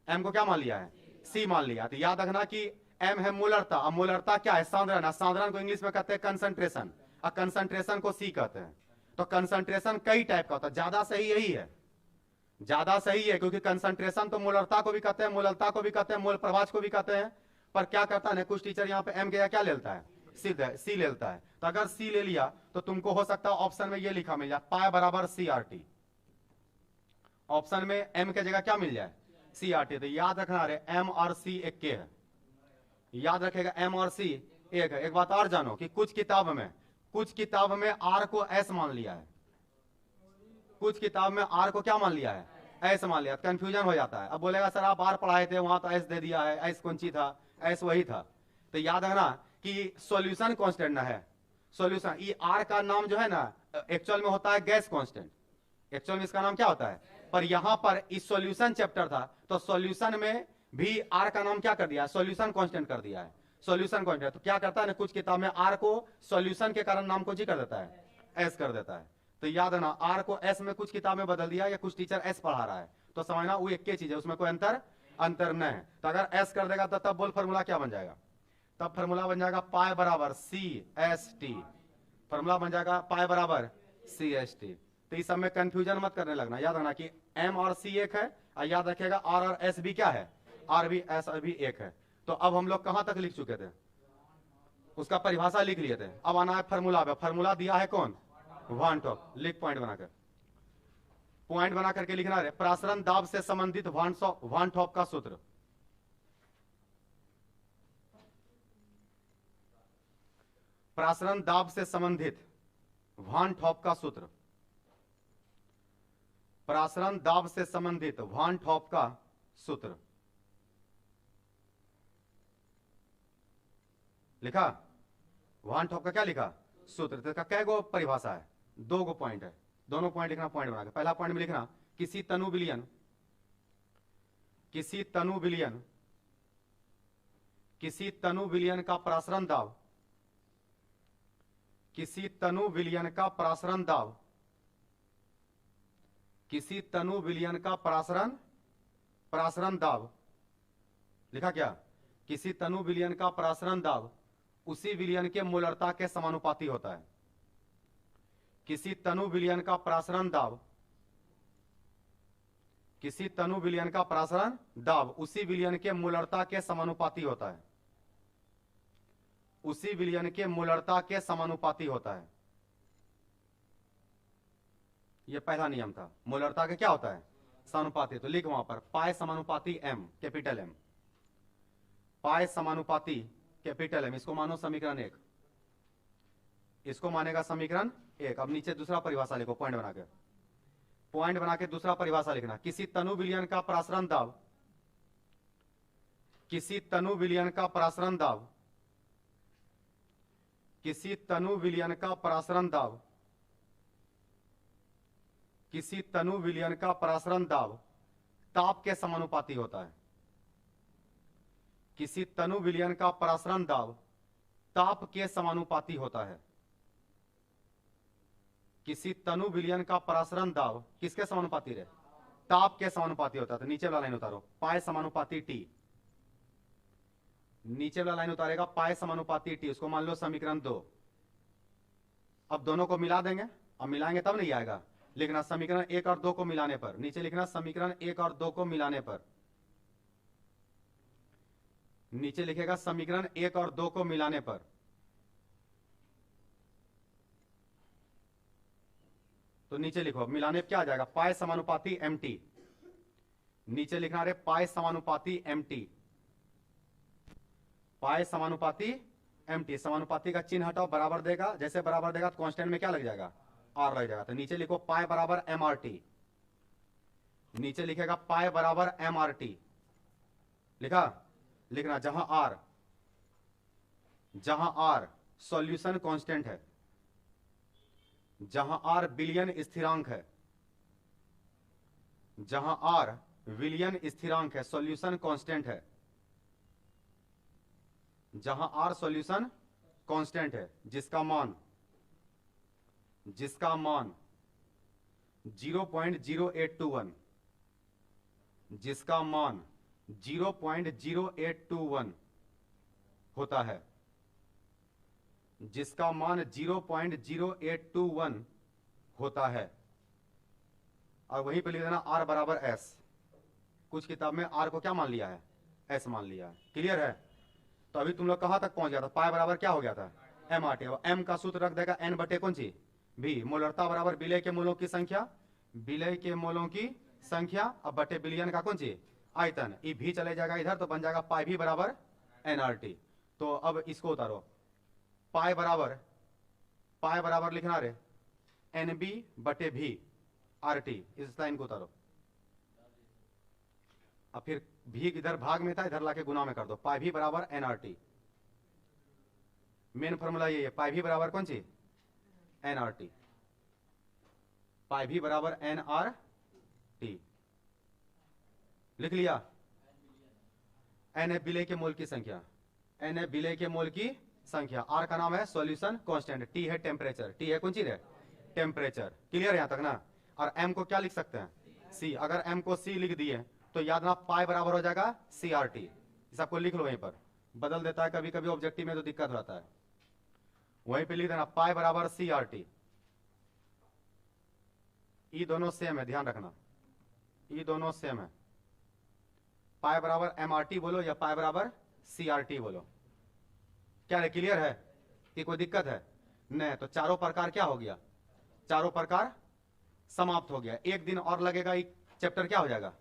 M को क्या मान लिया है, C मान लिया। तो याद रखना कि M है मोलरता। अब मोलरता क्या है, सांद्रण। सांद्रण को इंग्लिश में कहते हैं कंसंट्रेशन, और कंसंट्रेशन को C कहते हैं। तो कंसंट्रेशन कई टाइप का होता है, ज्यादा सही यही है, ज्यादा सही है, क्योंकि कंसंट्रेशन तो मोलरता को भी कहते हैं, मोलरता को भी कहते हैं, मोल प्रवाह को भी कहते हैं। पर क्या करता है ना, कुछ टीचर यहाँ पे M के क्या लेता है, C लेता है। तो अगर C ले लिया तो तुमको हो सकता है ऑप्शन में ये लिखा मिल जाए, पाई बराबर CRT। ऑप्शन में M के जगह क्या मिल जाए, CRT। तो याद रखना रे, M और C एक के है, याद रखेगा M और C एक है। एक बात और जानो कि कुछ किताब में R को S मान लिया है, कुछ किताब में R को क्या मान लिया है, S मान लिया। कंफ्यूजन हो जाता है। अब बोलेगा सर आप R पढ़ाए थे, वहां तो S दे दिया है, S कौन सी था, S वही था। तो याद रखना कि सॉल्यूशन कांस्टेंट ना है, सॉल्यूशन। ये R का नाम जो है ना एक्चुअल में होता है गैस कांस्टेंट, एक्चुअल में इसका नाम क्या होता है। पर यहां पर इस सॉल्यूशन चैप्टर था, तो सॉल्यूशन में भी R का नाम क्या कर दिया, सॉल्यूशन कांस्टेंट कर दिया है, सॉल्यूशन कांस्टेंट। तो क्या करता है ना, कुछ किताब में R को सॉल्यूशन के कारण नाम को जी कर देता है, S कर देता है। तो याद रखना, R को S में कुछ किताब में बदल दिया, या कुछ टीचर S पढ़ा रहा है, तो समझना वो एक ही चीज है, उसमें कोई अंतर नहीं है। तो अगर S कर देगा तो तब बोल फॉर्मूला क्या बन जाएगा, तब फॉर्मूला बन जाएगा पाई बराबर CST, फॉर्मूला बन जाएगा पाई बराबर CST। तो इस सब में कंफ्यूजन मत करने लगना, याद रखना कि M और C एक है, और याद रखेगा R और S भी क्या है, R भी S भी एक है। तो अब हम लोग कहां तक लिख चुके थे, उसका परिभाषा लिख लिए थे। अब आना है फॉर्मूला पे। फॉर्मूला दिया है कौन, वान टॉप। लिख पॉइंट बनाकर, पॉइंट बना करके लिखना है, प्रासरण दाब से संबंधित वान टॉप का सूत्र। प्रासरण दाब से संबंधित वान टॉप का सूत्र, प्रासरण दाब से संबंधित वान टॉप का सूत्र लिखा। वान टॉप का क्या लिखा, सूत्र। तो कै गो परिभाषा है, 2 गो पॉइंट है, दोनों पॉइंट लिखना पॉइंट बनाकर। पहला पॉइंट में लिखना, किसी तनु विलयन का प्रासरण दाब, किसी तनु विलयन का प्रासरण दाब, किसी तनु विलयन का प्रासरण दाब लिखा क्या, किसी तनु विलयन का प्रासरण दाब उसी विलयन के मोलरता के समानुपाती होता है। किसी तनु विलयन का प्रासरण दाब, किसी तनु विलयन का प्रासरण दाब उसी विलयन के मोलरता के समानुपाती होता है, उसी विलयन के मोलरता के समानुपाती होता है। यह पहला नियम था, मोलरता के क्या होता है, समानुपाती। तो लिख वहां पर पाई समानुपाती M, कैपिटल M, पाई समानुपाती कैपिटल M। इसको मानो समीकरण 1, इसको मानेगा समीकरण 1। अब नीचे दूसरा परिभाषा लिखो, पॉइंट बना के, पॉइंट बना के दूसरा परिभाषा लिखना, किसी तनु विलयन का प्रासरण दाब, किसी तनु विलयन का प्रासरण दाब, किसी तनु विलयन का प्रासरण दाब, किसी तनु विलयन का प्रासरण दाब ताप के समानुपाती होता है। किसी तनु विलयन का प्रासरण दाब ताप के समानुपाती होता है। किसी तनु विलयन का प्रासरण दाब किसके समानुपाती रहे, ताप के समानुपाती होता है। तो नीचे वाला लाइन उतारो, पाई समानुपाती T, नीचे वाला लाइन उतारेगा पाई समानुपाती T, उसको मान लो समीकरण 2। अब दोनों को मिला देंगे, अब मिलाएंगे तब नहीं आएगा। लिखना समीकरण 1 और 2 को मिलाने पर, नीचे लिखना समीकरण 1 और 2 को मिलाने पर, नीचे लिखेगा समीकरण 1 और 2 को मिलाने पर। तो नीचे लिखो, मिलाने पर क्या आ जाएगा, पाई समानुपाती MT, नीचे लिखना रे पाई समानुपाती MT, पाई समानुपाती MT। समानुपाती का चिन्ह हटाओ, बराबर देगा, जैसे बराबर देगा तो कांस्टेंट में क्या लग जाएगा, R लग जाएगा। तो नीचे लिखो पाई बराबर MRT, नीचे लिखेगा पाई बराबर MRT लिखा। लिखना जहां R सॉल्यूशन कांस्टेंट है, जहां R विलयन स्थिरांक है, जहां R विलयन स्थिरांक है, सॉल्यूशन कांस्टेंट है, जहां R सॉल्यूशन कांस्टेंट है, जिसका मान 0.0821, जिसका मान 0.0821 होता है, जिसका मान 0.0821 होता है, और वहीं पे लिख देना R बराबर S। कुछ किताब में R को क्या मान लिया है, S मान लिया है। क्लियर है? तो अभी तुम लोग कहां तक पहुंच गया था, पाई बराबर क्या हो गया था, MRT। अब M का सूत्र रख देगा N बटे कौन सी, V। मोलरता बराबर विलय के मोलों की संख्या, विलय के मोलों की संख्या, अब बटे बिलियन का कौन सी, आयतन। ई भी चले जाएगा इधर तो बन जाएगा पाई भी बराबर NRT। तो अब इसको उतारो, पाई बराबर लिखना रे NB बटे भी RT, इस लाइन को उतारो। अब फिर भी इधर भाग में था, इधर लाके गुना में कर दो, पाई भी बराबर NRT। मेन फॉर्मूला ये है, पाई भी बराबर कौन सी, NRT। पाई भी बराबर NRT लिख लिया। N है विलय के मोल की संख्या, N है विलय के मोल की संख्या, R का नाम है सॉल्यूशन कांस्टेंट, T है टेम्परेचर, T है कौन चीज है, टेम्परेचर। क्लियर यहां तक ना? और M को क्या लिख सकते हैं, C। अगर M को C लिख दिए तो याद रखना पाई बराबर हो जाएगा CRT। इस आपको लिख लो, वहीं पर बदल देता है कभी कभी ऑब्जेक्टिव में तो दिक्कत रहता है, वहीं पे लिख देना पाई बराबर CRT। ये दोनों सेम है, ध्यान रखना, ये दोनों सेम है। पाई बराबर MRT बोलो या पाई बराबर CRT बोलो, क्या है, क्लियर है कि कोई दिक्कत है? नहीं। तो चारों प्रकार क्या हो गया, चारों प्रकार समाप्त हो गया। एक दिन और लगेगा, एक चैप्टर क्या हो जाएगा,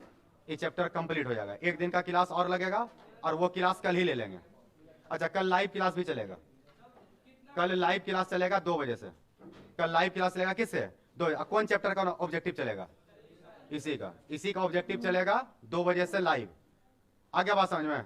ये चैप्टर कंप्लीट हो जाएगा। एक दिन का क्लास और लगेगा और वो क्लास कल ही ले लेंगे। अच्छा, कल लाइव क्लास भी चलेगा, कल लाइव क्लास चलेगा 2 बजे से। कल लाइव क्लास चलेगा किससे, 2। कौन चैप्टर का ऑब्जेक्टिव चलेगा, इसी का ऑब्जेक्टिव चलेगा 2 बजे से लाइव। आ गया बात समझ में?